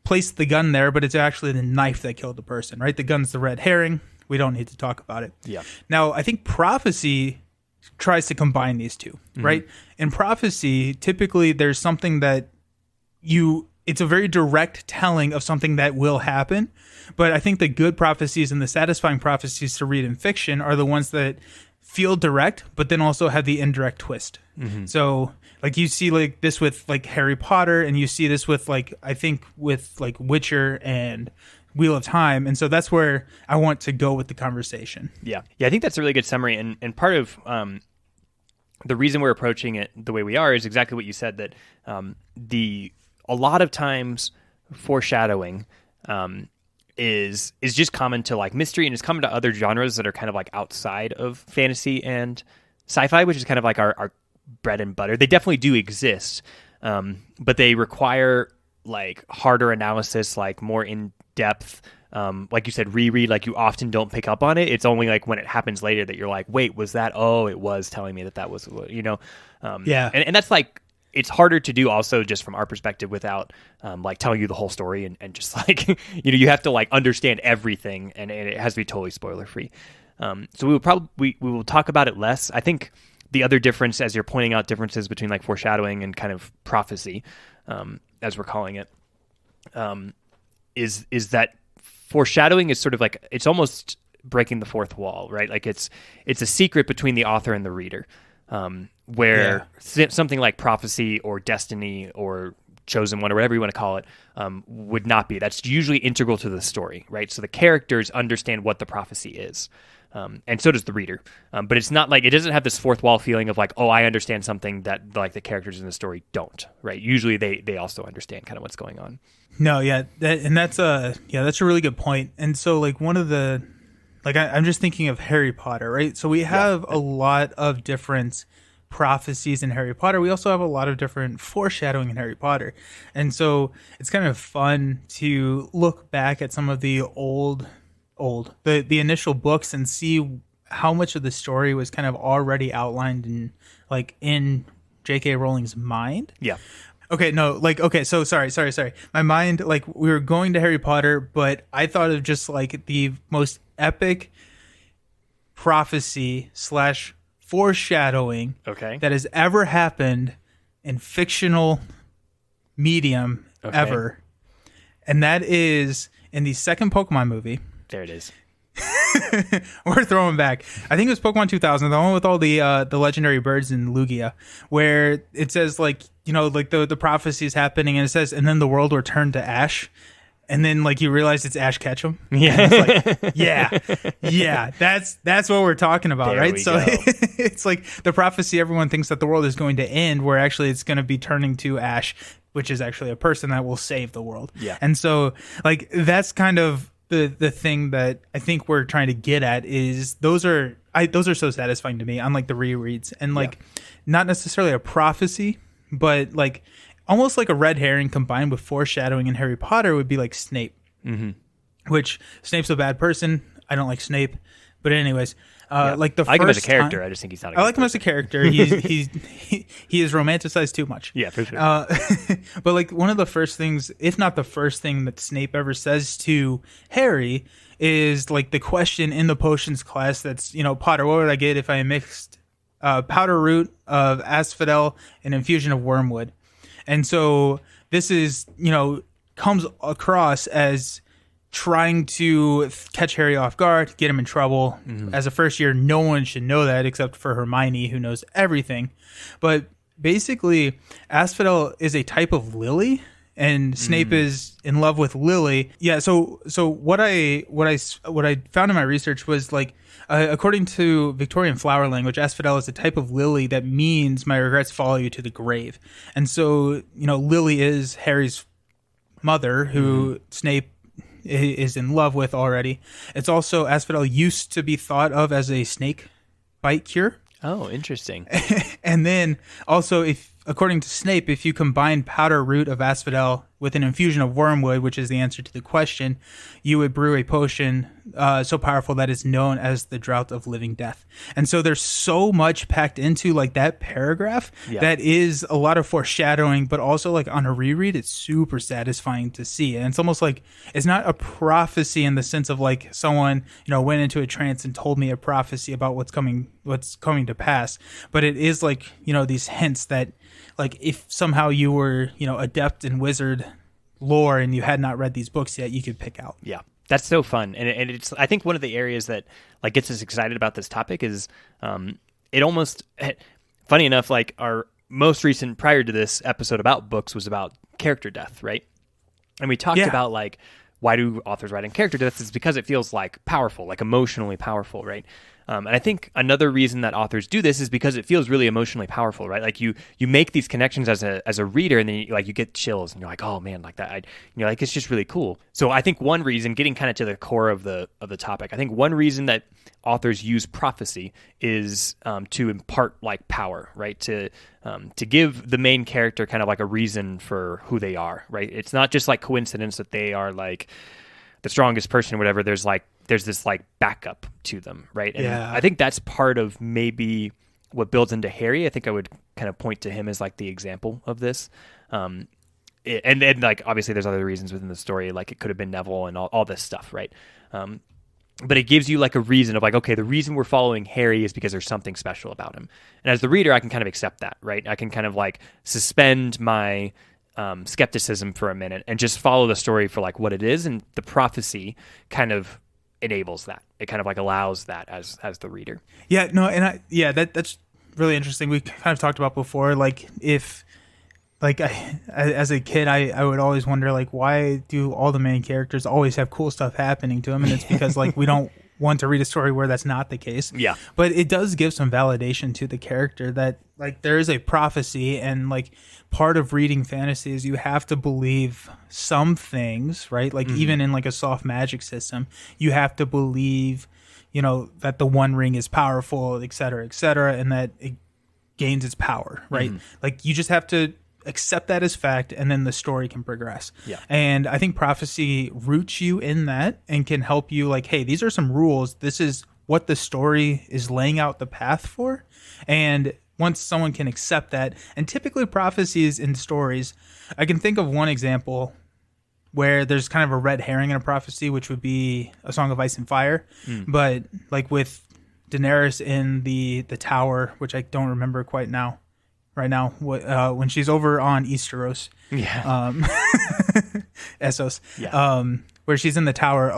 place the gun there, but it's actually the knife that killed the person, right? The gun's the red herring. We don't need to talk about it. Yeah. Now, I think prophecy tries to combine these two, right? In prophecy, typically there's something that it's a very direct telling of something that will happen. But I think the good prophecies and the satisfying prophecies to read in fiction are the ones that feel direct, but then also have the indirect twist. So like you see like this with like Harry Potter, and you see this with like, I think with like Witcher and Wheel of Time. And so that's where I want to go with the conversation. Yeah, I think that's a really good summary. And part of the reason we're approaching it the way we are is exactly what you said, that a lot of times foreshadowing is just common to like mystery, and it's common to other genres that are kind of like outside of fantasy and sci-fi, which is kind of like our bread and butter. They definitely do exist, but they require like harder analysis, like more in depth, like you said, reread. Like you often don't pick up on it. It's only like when it happens later that you're like, wait, was that? Oh, it was telling me that was, and that's like, it's harder to do also just from our perspective without like telling you the whole story and just like, you have to like understand everything, and it has to be totally spoiler free. So we will talk about it less. I think the other difference, as you're pointing out differences between like foreshadowing and kind of prophecy, as we're calling it, is that foreshadowing is sort of like, it's almost breaking the fourth wall, right? Like it's a secret between the author and the reader, where something like prophecy or destiny or chosen one or whatever you want to call it would not be. That's usually integral to the story, right? So the characters understand what the prophecy is. And so does the reader. But it's not like, it doesn't have this fourth wall feeling of like, oh, I understand something that like the characters in the story don't, right? Usually they also understand kind of what's going on. No, that's a really good point. And so like one of the like I'm just thinking of Harry Potter, right? So we have a lot of different prophecies in Harry Potter. We also have a lot of different foreshadowing in Harry Potter. And so it's kind of fun to look back at some of the the initial books and see how much of the story was kind of already outlined in J.K. Rowling's mind. Yeah. Okay, no, so sorry. My mind, like, we were going to Harry Potter, but I thought of just, like, the most epic prophecy / foreshadowing that has ever happened in fictional medium ever. And that is in the second Pokemon movie. There it is. We're throwing back. I think it was Pokemon 2000, the one with all the legendary birds in Lugia, where it says, like, you know, like the prophecy is happening, and it says, and then the world will turn to ash, and then, like, you realize it's Ash Ketchum. Yeah, it's like, yeah. That's what we're talking about, there right? we So go. it's like the prophecy. Everyone thinks that the world is going to end, where actually it's going to be turning to ash, which is actually a person that will save the world. Yeah, and so, like, that's kind of the thing that I think we're trying to get at is those are so satisfying to me on, like, the rereads, and, like, not necessarily a prophecy, but, like, almost like a red herring combined with foreshadowing in Harry Potter would be like Snape, which Snape's a bad person. I don't like Snape, but anyways, like the I like him as a first character. time- I just think he's not. I like him as a character. He is romanticized too much. Yeah, for sure. But, like, one of the first things, if not the first thing that Snape ever says to Harry is, like, the question in the potions class that's, you know, Potter, what would I get if I mixed powder root of asphodel and infusion of wormwood? And so this is, you know, comes across as trying to catch Harry off guard, get him in trouble. As a first year, no one should know that except for Hermione, who knows everything. But basically, asphodel is a type of lily, and Snape is in love with Lily. Yeah. So what I found in my research was, like, according to Victorian flower language, asphodel is a type of lily that means my regrets follow you to the grave. And so, you know, Lily is Harry's mother, who Snape is in love with already. It's also, asphodel used to be thought of as a snake bite cure. Oh, interesting. And then also, according to Snape, if you combine powder root of asphodel with an infusion of wormwood, which is the answer to the question, you would brew a potion so powerful that is known as the Drought of Living Death. And so there's so much packed into, like, that paragraph that is a lot of foreshadowing, but also, like, on a reread, it's super satisfying to see. And it's almost like it's not a prophecy in the sense of, like, someone, you know, went into a trance and told me a prophecy about what's coming to pass, but it is, like, you know, these hints that, like, if somehow you were, you know, adept in wizard lore and you had not read these books yet, you could pick out. Yeah, that's so fun, and it's, I think, one of the areas that, like, gets us excited about this topic is it almost, funny enough, like, our most recent, prior to this episode about books, was about character death, right? And we talked about, like, why do authors write in character death? It's because it feels, like, powerful, like, emotionally powerful, right? And I think another reason that authors do this is because it feels really emotionally powerful, right? Like, you make these connections as a reader, and then you get chills, and you're like, oh man, like that. You're like, it's just really cool. So I think one reason, getting kind of to the core of the topic, I think one reason that authors use prophecy is to impart, like, power, right? To give the main character kind of like a reason for who they are, right? It's not just like coincidence that they are, like, the strongest person or whatever. There's this, like, backup to them, right? And I think that's part of maybe what builds into Harry. I think I would kind of point to him as, like, the example of this. And then, like, obviously there's other reasons within the story, like it could have been Neville and all this stuff, right? But it gives you, like, a reason of, like, okay, the reason we're following Harry is because there's something special about him. And as the reader, I can kind of accept that, right? I can kind of, like, suspend my skepticism for a minute and just follow the story for, like, what it is, and the prophecy kind of enables that. It kind of, like, allows that as the reader. Yeah, no, and that's really interesting. We kind of talked about before, like, if, like, as a kid, I would always wonder, like, why do all the main characters always have cool stuff happening to them? And it's because, like, we don't want to read a story where that's not the case. Yeah. But it does give some validation to the character that, like, there is a prophecy, and, like, part of reading fantasy is you have to believe some things, right? Like, even in, like, a soft magic system, you have to believe that the One Ring is powerful, et cetera, and that it gains its power, right? Like you just have to accept that as fact, and then the story can progress. Yeah. And I think prophecy roots you in that and can help you like, hey, these are some rules. This is what the story is laying out the path for. And once someone can accept that, and typically prophecies in stories, I can think of one example where there's kind of a red herring in a prophecy, which would be A Song of Ice and Fire. But like with Daenerys in the tower, which I don't remember quite right now, when she's over on Easteros, Essos, where she's in the tower,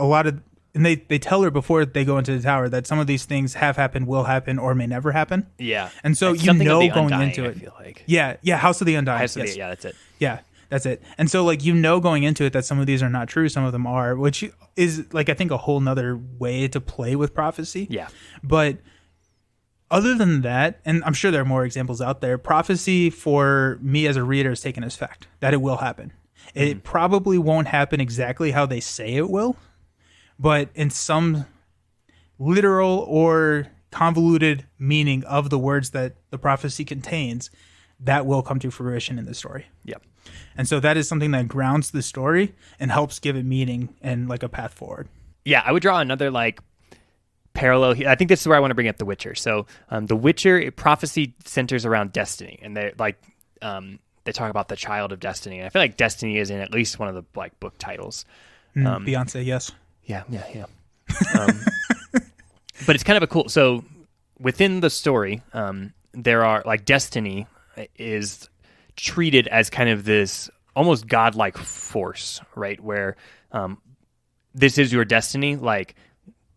and they tell her before they go into the tower that some of these things have happened, will happen, or may never happen. Yeah. And so It's something of the going Undying, into it. I feel like. Yeah, House of the Undying. Has to yes. be, yeah, that's it. Yeah, that's it. And so like going into it that some of these are not true, some of them are, which is like I think a whole nother way to play with prophecy. Yeah. But other than that, and I'm sure there are more examples out there, prophecy for me as a reader is taken as fact that it will happen. It probably won't happen exactly how they say it will, but in some literal or convoluted meaning of the words that the prophecy contains, that will come to fruition in the story. Yep. And so that is something that grounds the story and helps give it meaning and like a path forward. Yeah, I would draw another like parallel here. I think this is where I want to bring up The Witcher. So The Witcher, prophecy centers around destiny, and they talk about the child of destiny. And I feel like destiny is in at least one of the like book titles. Beyonce, yes. Yeah. But it's kind of a cool. So within the story, there are like destiny is treated as kind of this almost godlike force, right? Where this is your destiny. Like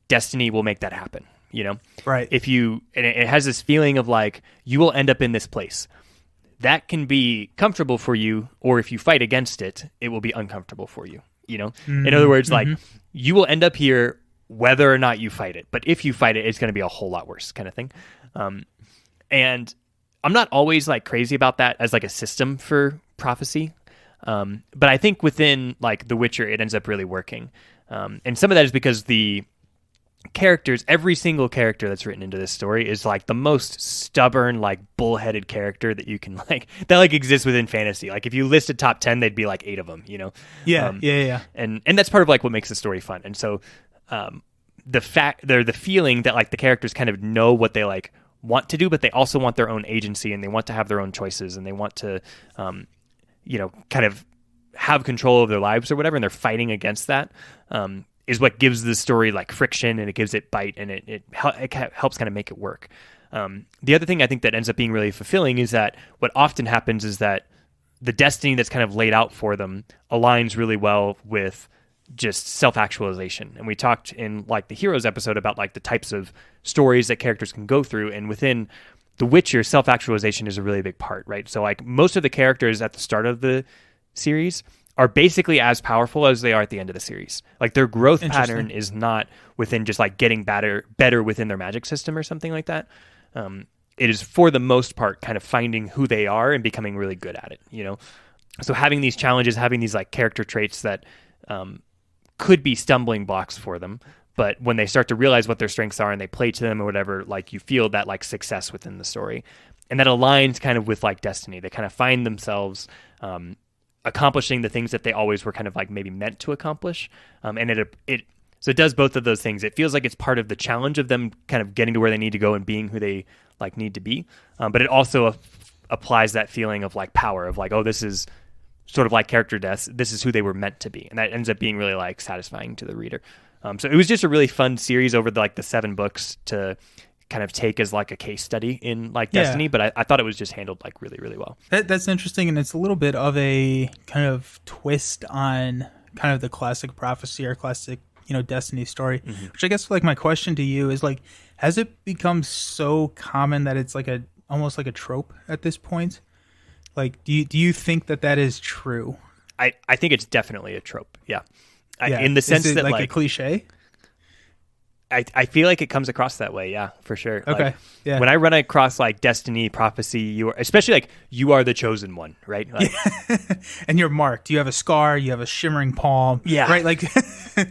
destiny will make that happen. Right? And it has this feeling of like you will end up in this place. That can be comfortable for you, or if you fight against it, it will be uncomfortable for you. In other words, like you will end up here whether or not you fight it. But if you fight it, it's going to be a whole lot worse kind of thing. And I'm not always like crazy about that as like a system for prophecy. But I think within like The Witcher, it ends up really working. And some of that is because the characters, every single character that's written into this story is like the most stubborn, like bullheaded character that you can like, that like exists within fantasy. Like if you listed top 10, they'd be like 8 of them, Yeah. And that's part of like what makes the story fun. And so the feeling that like the characters kind of know what they like want to do, but they also want their own agency, and they want to have their own choices, and they want to kind of have control of their lives or whatever, and they're fighting against that, is what gives the story like friction, and it gives it bite, and it helps kind of make it work. The other thing I think that ends up being really fulfilling is that what often happens is that the destiny that's kind of laid out for them aligns really well with just self-actualization. And we talked in like the Heroes episode about like the types of stories that characters can go through, and within The Witcher, self-actualization is a really big part, right? So like most of the characters at the start of the series are basically as powerful as they are at the end of the series. Like their growth pattern is not within just like getting better within their magic system or something like that. It is for the most part kind of finding who they are and becoming really good at it, So having these challenges, having these like character traits that could be stumbling blocks for them, but when they start to realize what their strengths are and they play to them or whatever, like you feel that like success within the story. And that aligns kind of with like destiny. They kind of find themselves accomplishing the things that they always were kind of like maybe meant to accomplish. And so it does both of those things. It feels like it's part of the challenge of them kind of getting to where they need to go and being who they like need to be. But it also applies that feeling of like power of like, oh, this is sort of like character deaths. This is who they were meant to be. And that ends up being really like satisfying to the reader. So it was just a really fun series over the 7 books to kind of take as like a case study in like Destiny, but I thought it was just handled like really, really well. That's interesting, and it's a little bit of a kind of twist on kind of the classic prophecy or classic, Destiny story, which I guess like my question to you is like, has it become so common that it's like almost like a trope at this point? Like, do you think that is true? I think it's definitely a trope. Yeah. In the sense that like a cliche. I feel like it comes across that way, yeah, for sure. Okay, like, yeah. When I run across like Destiny, prophecy, especially like you are the chosen one, right? Like, and you're marked. You have a scar. You have a shimmering palm. Yeah. Right. Like,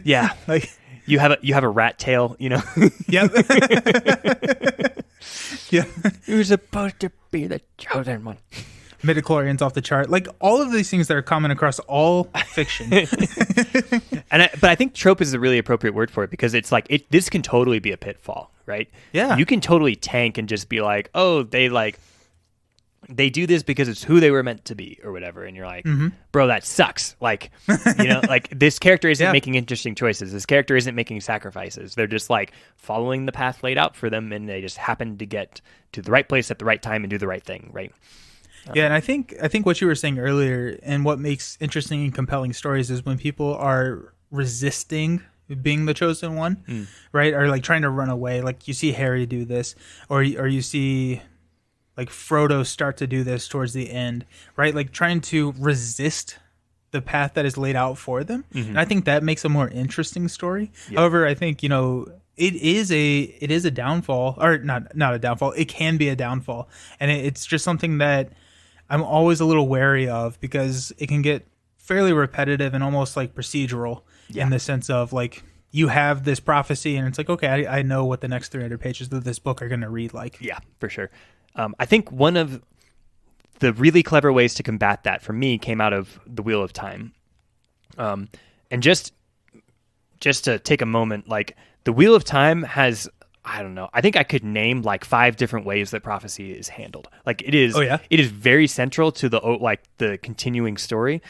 yeah. like You have a rat tail, you know. Yep. Yeah. You're supposed to be the chosen one. Midichlorians off the chart. Like all of these things that are common across all fiction. But I think trope is a really appropriate word for it, because it's like this can totally be a pitfall, right? Yeah. You can totally tank and just be like, oh, they do this because it's who they were meant to be or whatever, and you're like, bro, that sucks. Like, you know, like this character isn't making interesting choices. This character isn't making sacrifices. They're just like following the path laid out for them, and they just happen to get to the right place at the right time and do the right thing, right? Yeah, and I think what you were saying earlier, and what makes interesting and compelling stories, is when people are resisting being the chosen one, right? Or like trying to run away. Like you see Harry do this, or you see like Frodo start to do this towards the end, right? Like trying to resist the path that is laid out for them. And I think that makes a more interesting story. Yeah. However, I think, you know, it is a downfall, or not a downfall. It can be a downfall. And it's just something that I'm always a little wary of, because it can get fairly repetitive and almost like procedural in the sense of like, you have this prophecy and it's like, okay, I know what the next 300 pages of this book are going to read like. Yeah, for sure. I think one of the really clever ways to combat that for me came out of the Wheel of Time. And just to take a moment, like the Wheel of Time has, I don't know, I think I could name like 5 different ways that prophecy is handled. Like it is, it is very central to the continuing story.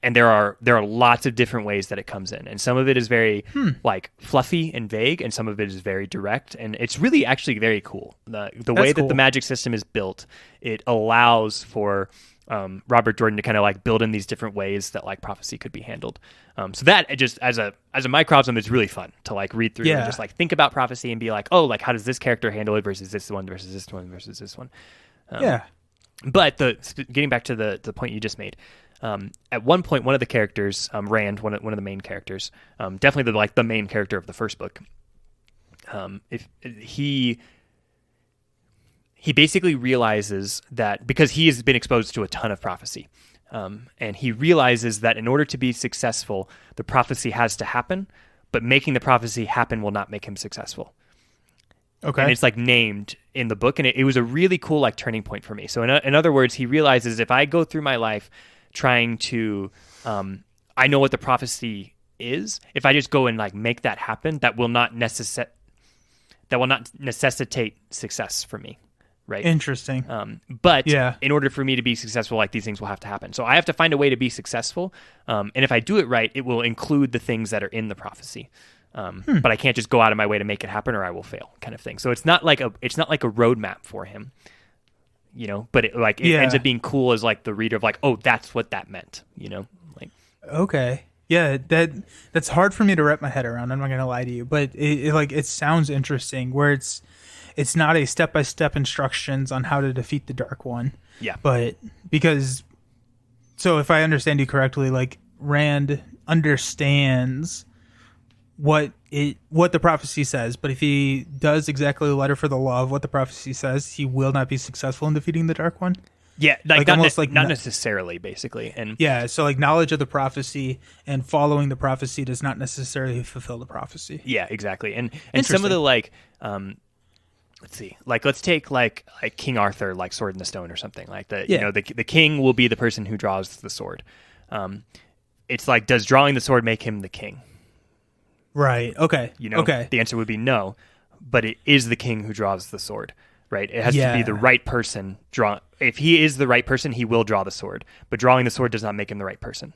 And there are lots of different ways that it comes in, and some of it is very like fluffy and vague, and some of it is very direct, and it's really actually very cool. The way that the magic system is built, it allows for Robert Jordan to kind of like build in these different ways that like prophecy could be handled. So that just as a microcosm, it's really fun to like read through and just like think about prophecy and be like, oh, like how does this character handle it versus this one versus this one versus this one. But getting back to the point you just made. At one point, one of the characters, Rand, one of the main characters, definitely the main character of the first book, if he basically realizes that, because he has been exposed to a ton of prophecy, and he realizes that in order to be successful, the prophecy has to happen, but making the prophecy happen will not make him successful. Okay. And it's like named in the book, and it was a really cool like turning point for me. So in other words, he realizes if I go through my life trying to, I know what the prophecy is. If I just go and like make that happen, that will not necessitate success for me, right? Interesting. But in order for me to be successful, like these things will have to happen. So I have to find a way to be successful, and if I do it right, it will include the things that are in the prophecy. But I can't just go out of my way to make it happen, or I will fail, kind of thing. So it's not like a roadmap for him. You know, but it ends up being cool as like the reader of like, oh, that's what that meant, you know, like. Okay. Yeah. That's hard for me to wrap my head around. I'm not going to lie to you, but it sounds interesting where it's not a step-by-step instructions on how to defeat the Dark One. Yeah. But so if I understand you correctly, like Rand understands what the prophecy says, but if he does exactly the letter for the law of what the prophecy says, he will not be successful in defeating the Dark One. Yeah, like not necessarily, basically. And so like knowledge of the prophecy and following the prophecy does not necessarily fulfill the prophecy. Yeah, exactly. And some of the like, let's see, like let's take like King Arthur, like Sword in the Stone or something like that. You know, the king will be the person who draws the sword. It's like, does drawing the sword make him the king? Right. Okay. You know, the answer would be no, but it is the king who draws the sword, right? It has to be the right person if he is the right person, he will draw the sword, but drawing the sword does not make him the right person.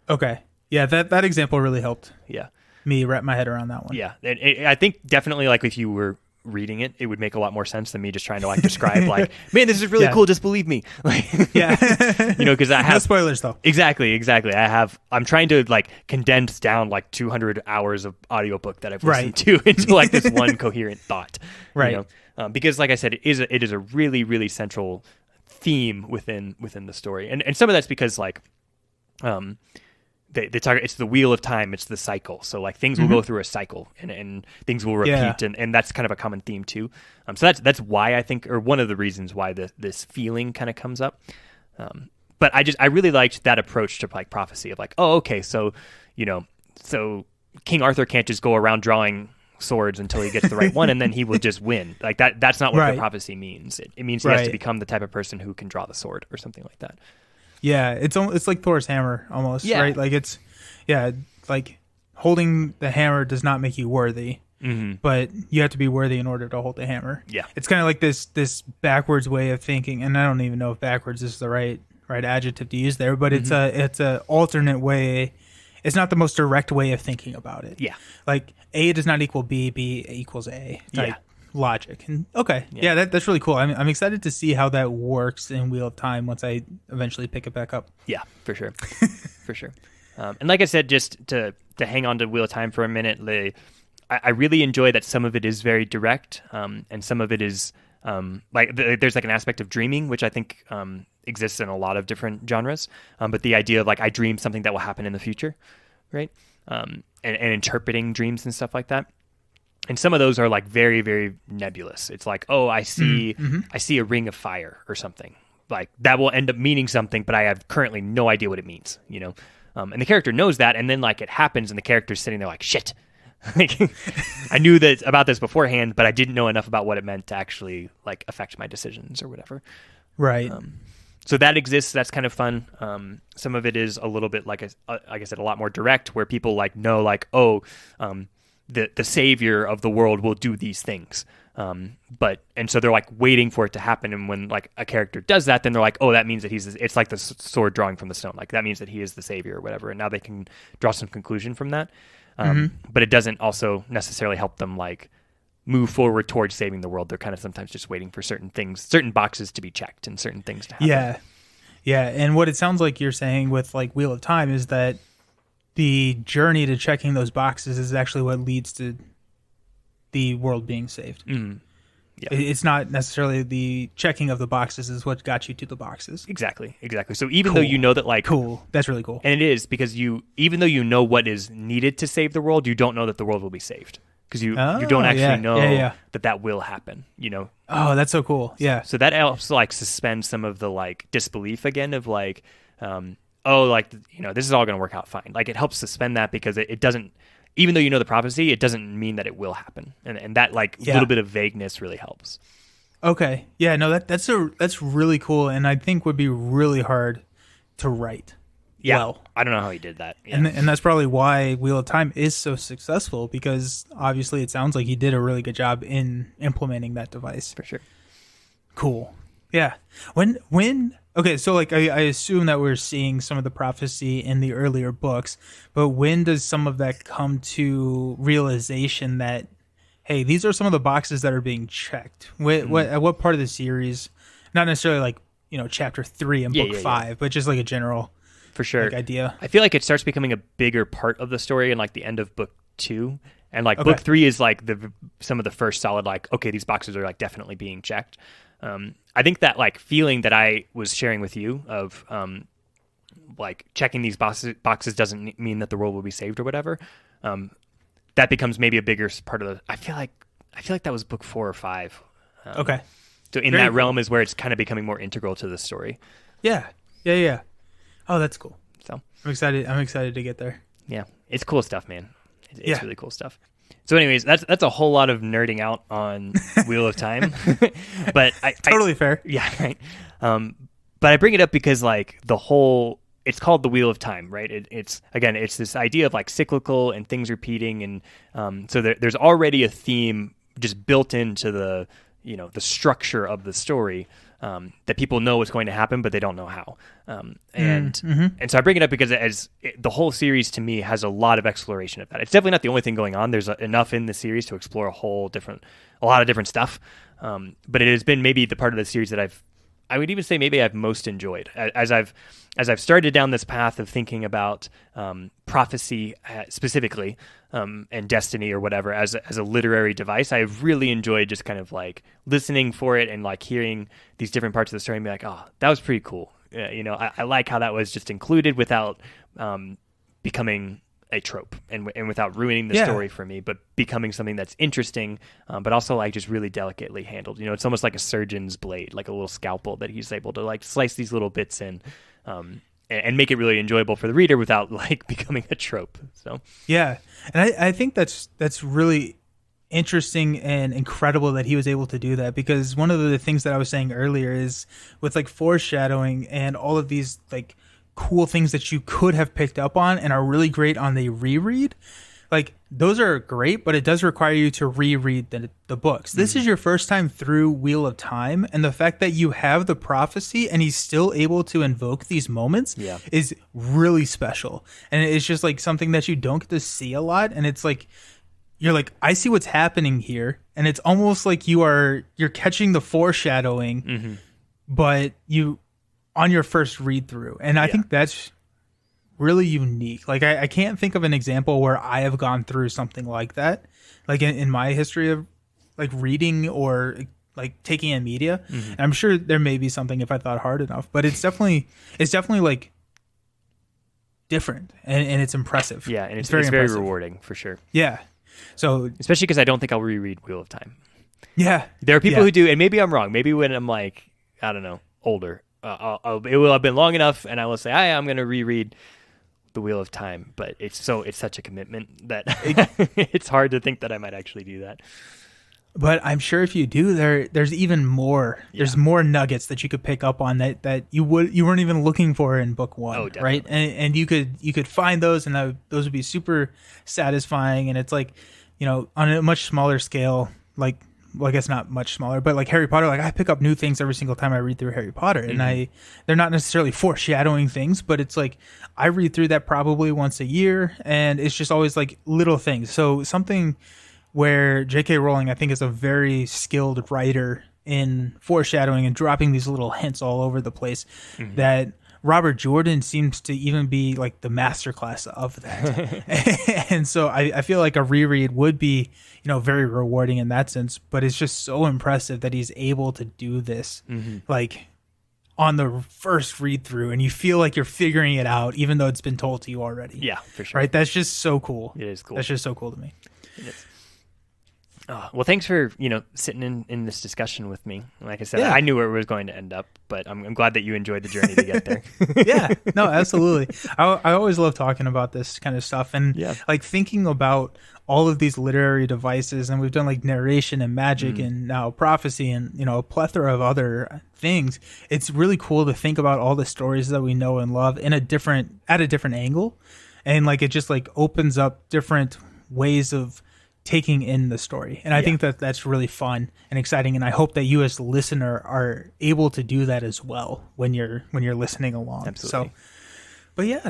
Okay. Yeah. That example really helped. Yeah. Me wrap my head around that one. Yeah. I think definitely like if you were reading it, it would make a lot more sense than me just trying to like describe like, man, this is really cool. Just believe me. Like, you know, because I have no spoilers though. Exactly. I'm trying to like condense down like 200 hours of audiobook that I've listened to into like this one coherent thought. Right. You know? Because like I said, it is a really, really central theme within the story. And some of that's because like, they talk, it's the wheel of time, it's the cycle. So like things will go through a cycle and things will repeat, and that's kind of a common theme too. So that's why I think, or one of the reasons why this feeling kind of comes up. But I really liked that approach to like prophecy of like, oh, okay, so you know, so King Arthur can't just go around drawing swords until he gets the right one and then he will just win. Like that's not what the prophecy means. It means he has to become the type of person who can draw the sword or something like that. Yeah, it's like Thor's hammer almost, right? Like it's like holding the hammer does not make you worthy. But you have to be worthy in order to hold the hammer. Yeah, it's kind of like this backwards way of thinking, and I don't even know if backwards is the right adjective to use there, but it's a alternate way. It's not the most direct way of thinking about it. Yeah, like A does not equal B, B equals A type logic. And that's really cool. I'm excited to see how that works in Wheel of Time once I eventually pick it back up. Yeah, for sure, for sure. And like I said, just to hang on to Wheel of Time for a minute, I really enjoy that some of it is very direct, and some of it is there's like an aspect of dreaming, which I think exists in a lot of different genres. But the idea of like I dream something that will happen in the future, right? And interpreting dreams and stuff like that. And some of those are like very, very nebulous. It's like, oh, I see a ring of fire or something. Like that will end up meaning something, but I have currently no idea what it means, you know? And the character knows that, and then like it happens, and the character's sitting there like, shit. Like, I knew that about this beforehand, but I didn't know enough about what it meant to actually like affect my decisions or whatever. Right. So that exists. That's kind of fun. Some of it is a little bit like I said, a lot more direct, where people like know like, oh, the savior of the world will do these things. And so they're like waiting for it to happen. And when like a character does that, then they're like, oh, that means that it's like the sword drawing from the stone. Like that means that he is the savior or whatever. And now they can draw some conclusion from that. But it doesn't also necessarily help them like move forward towards saving the world. They're kind of sometimes just waiting for certain things, certain boxes to be checked and certain things to happen. Yeah. And what it sounds like you're saying with like Wheel of Time is that the journey to checking those boxes is actually what leads to the world being saved. Yeah. It's not necessarily the checking of the boxes is what got you to the boxes. Exactly. So even though you know that like... Cool. That's really cool. And it is, because even though you know what is needed to save the world, you don't know that the world will be saved. Because you don't actually know that will happen, you know? Oh, that's so cool. Yeah. So that helps like suspend some of the like disbelief again of like, this is all going to work out fine. Like it helps suspend that, because it doesn't... Even though you know the prophecy, it doesn't mean that it will happen, and that like little bit of vagueness really helps. Okay, yeah, no, that's really cool, and I think would be really hard to write. Yeah, well. I don't know how he did that, and that's probably why Wheel of Time is so successful, because obviously it sounds like he did a really good job in implementing that device. For sure. Cool. Yeah. When okay, so like I assume that we're seeing some of the prophecy in the earlier books, but when does some of that come to realization that, hey, these are some of the boxes that are being checked? At what part of the series? Not necessarily like, chapter 3 and book 5, but just like a general for sure idea. I feel like it starts becoming a bigger part of the story in like the end of book 2. And like book 3 is like some of the first solid like, okay, these boxes are like definitely being checked. I think that like feeling that I was sharing with you of like checking these boxes doesn't mean that the world will be saved or whatever. That becomes maybe a bigger part of the. I feel like that was book 4 or 5. Okay. So in that realm is where it's kind of becoming more integral to the story. Yeah. Oh, that's cool. So I'm excited to get there. Yeah, it's cool stuff, man. It's really cool stuff. So anyways, that's a whole lot of nerding out on Wheel of Time. But totally fair. Yeah, right. But I bring it up because like it's called the Wheel of Time, right? It's this idea of like cyclical and things repeating, and so there's already a theme just built into the structure of the story that people know what's going to happen, but they don't know how. And so I bring it up because the whole series to me has a lot of exploration of that. It's definitely not the only thing going on. There's enough in the series to explore a lot of different stuff. But it has been maybe the part of the series that I would even say maybe I've most enjoyed as I've started down this path of thinking about prophecy specifically and destiny or whatever as a literary device. I've really enjoyed just kind of like listening for it and like hearing these different parts of the story and be like, oh, that was pretty cool. I like how that was just included without becoming a trope and without ruining the story for me, but becoming something that's interesting, but also like just really delicately handled. It's almost like a surgeon's blade, like a little scalpel that he's able to like slice these little bits in. and make it really enjoyable for the reader without like becoming a trope. So Yeah, and I think that's really interesting and incredible that he was able to do that, because one of the things that I was saying earlier is with like foreshadowing and all of these like cool things that you could have picked up on and are really great on the reread. Like those are great, but it does require you to reread the books. This is your first time through Wheel of Time, and the fact that you have the prophecy and he's still able to invoke these moments is really special. And it's just like something that you don't get to see a lot, and it's like you're like, I see what's happening here, and it's almost like you're catching the foreshadowing, but you on your first read through. And I think that's really unique. Like I can't think of an example where I have gone through something like that, like in my history of like reading or like taking in media. And I'm sure there may be something if I thought hard enough, but it's definitely like different and it's impressive. Yeah, and it's very very impressive. rewarding for sure. Yeah. So especially because I don't think I'll reread Wheel of Time. Yeah. There are people who do, and maybe I'm wrong. Maybe when I'm like, I don't know, older, it will have been long enough, and I will say, I'm going to reread the Wheel of Time. But it's such a commitment that it's hard to think that I might actually do that. But I'm sure if you do, there's even more. There's more nuggets that you could pick up on that you weren't even looking for in book one, right? And you could find those, and those would be super satisfying. And it's like, on a much smaller scale, like, well, I guess not much smaller, but like Harry Potter, like I pick up new things every single time I read through Harry Potter, and they're not necessarily foreshadowing things, but it's like I read through that probably once a year, and it's just always like little things. So something where J.K. Rowling, I think, is a very skilled writer in foreshadowing and dropping these little hints all over the place, that Robert Jordan seems to even be like the masterclass of that. And so I feel like a reread would be, very rewarding in that sense, but it's just so impressive that he's able to do this like on the first read through, and you feel like you're figuring it out even though it's been told to you already. Yeah, for sure. Right? That's just so cool. It is cool. That's just so cool to me. It is. Well, thanks for sitting in this discussion with me. Like I said, I knew where it was going to end up, but I'm glad that you enjoyed the journey to get there. Yeah, no, absolutely. I always love talking about this kind of stuff, and like thinking about all of these literary devices, and we've done like narration and magic and now prophecy and a plethora of other things. It's really cool to think about all the stories that we know and love at a different angle, and like it just like opens up different ways of taking in the story. And I think that that's really fun and exciting, and I hope that you as the listener are able to do that as well when you're listening along. Absolutely.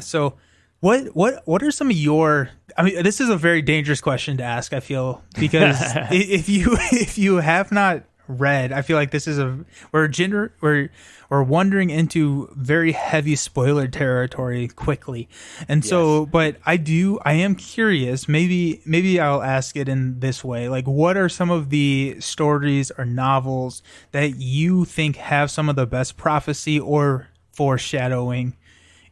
So what are some of your, I mean, this is a very dangerous question to ask, I feel, because if you have not read, I feel like this is we're wandering into very heavy spoiler territory quickly. And so, but I am curious, maybe I'll ask it in this way. Like, what are some of the stories or novels that you think have some of the best prophecy or foreshadowing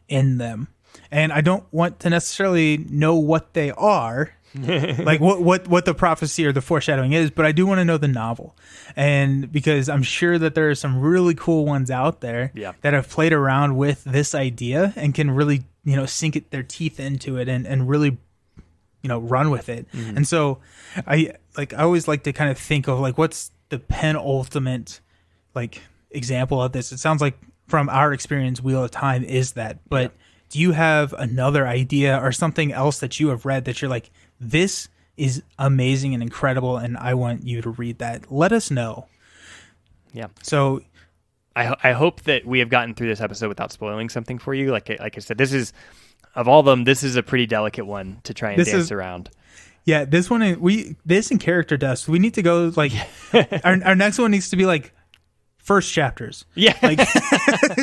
in them? And I don't want to necessarily know what they are, like what the prophecy or the foreshadowing is, but I do want to know the novel. And because I'm sure that there are some really cool ones out there that have played around with this idea and can really, sink their teeth into it and really, run with it. And so I always like to kind of think of like, what's the penultimate like example of this? It sounds like from our experience, Wheel of Time is that, but do you have another idea or something else that you have read that you're like, this is amazing and incredible, and I want you to read that? Let us know. Yeah. So I hope that we have gotten through this episode without spoiling something for you. Like I said, this is, of all of them, this is a pretty delicate one to try and dance around. Yeah, this one, this and character deaths, we need to go like, our next one needs to be like, first chapters, like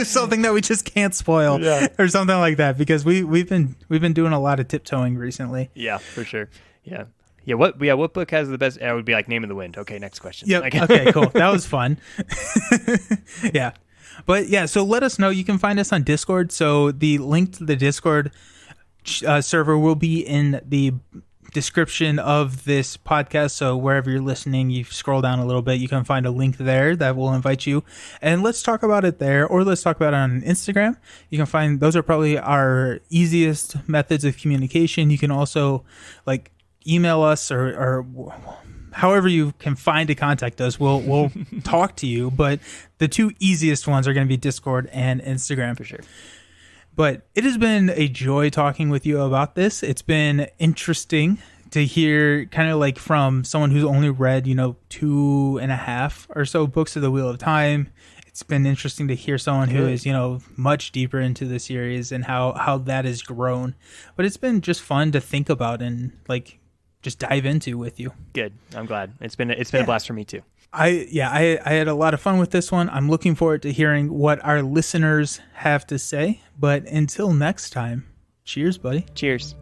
something that we just can't spoil, or something like that, because we've been doing a lot of tiptoeing recently. Yeah, for sure. Yeah. What book has the best? It would be like Name of the Wind. Okay, next question. Yeah. Okay, cool. That was fun. Yeah, but yeah. So let us know. You can find us on Discord. So the link to the Discord server will be in the description of this podcast. So wherever you're listening, you scroll down a little bit, you can find a link there that will invite you. And let's talk about it there, or let's talk about it on Instagram. You can find, those are probably our easiest methods of communication. You can also like email us or however you can find to contact us. We'll talk to you. But the two easiest ones are going to be Discord and Instagram. For sure. But it has been a joy talking with you about this. It's been interesting to hear kind of like from someone who's only read, 2.5 or so books of the Wheel of Time. It's been interesting to hear someone who is, much deeper into the series and how that has grown. But it's been just fun to think about and like just dive into with you. Good. I'm glad. It's been a blast for me too. I had a lot of fun with this one. I'm looking forward to hearing what our listeners have to say. But until next time, cheers, buddy. Cheers.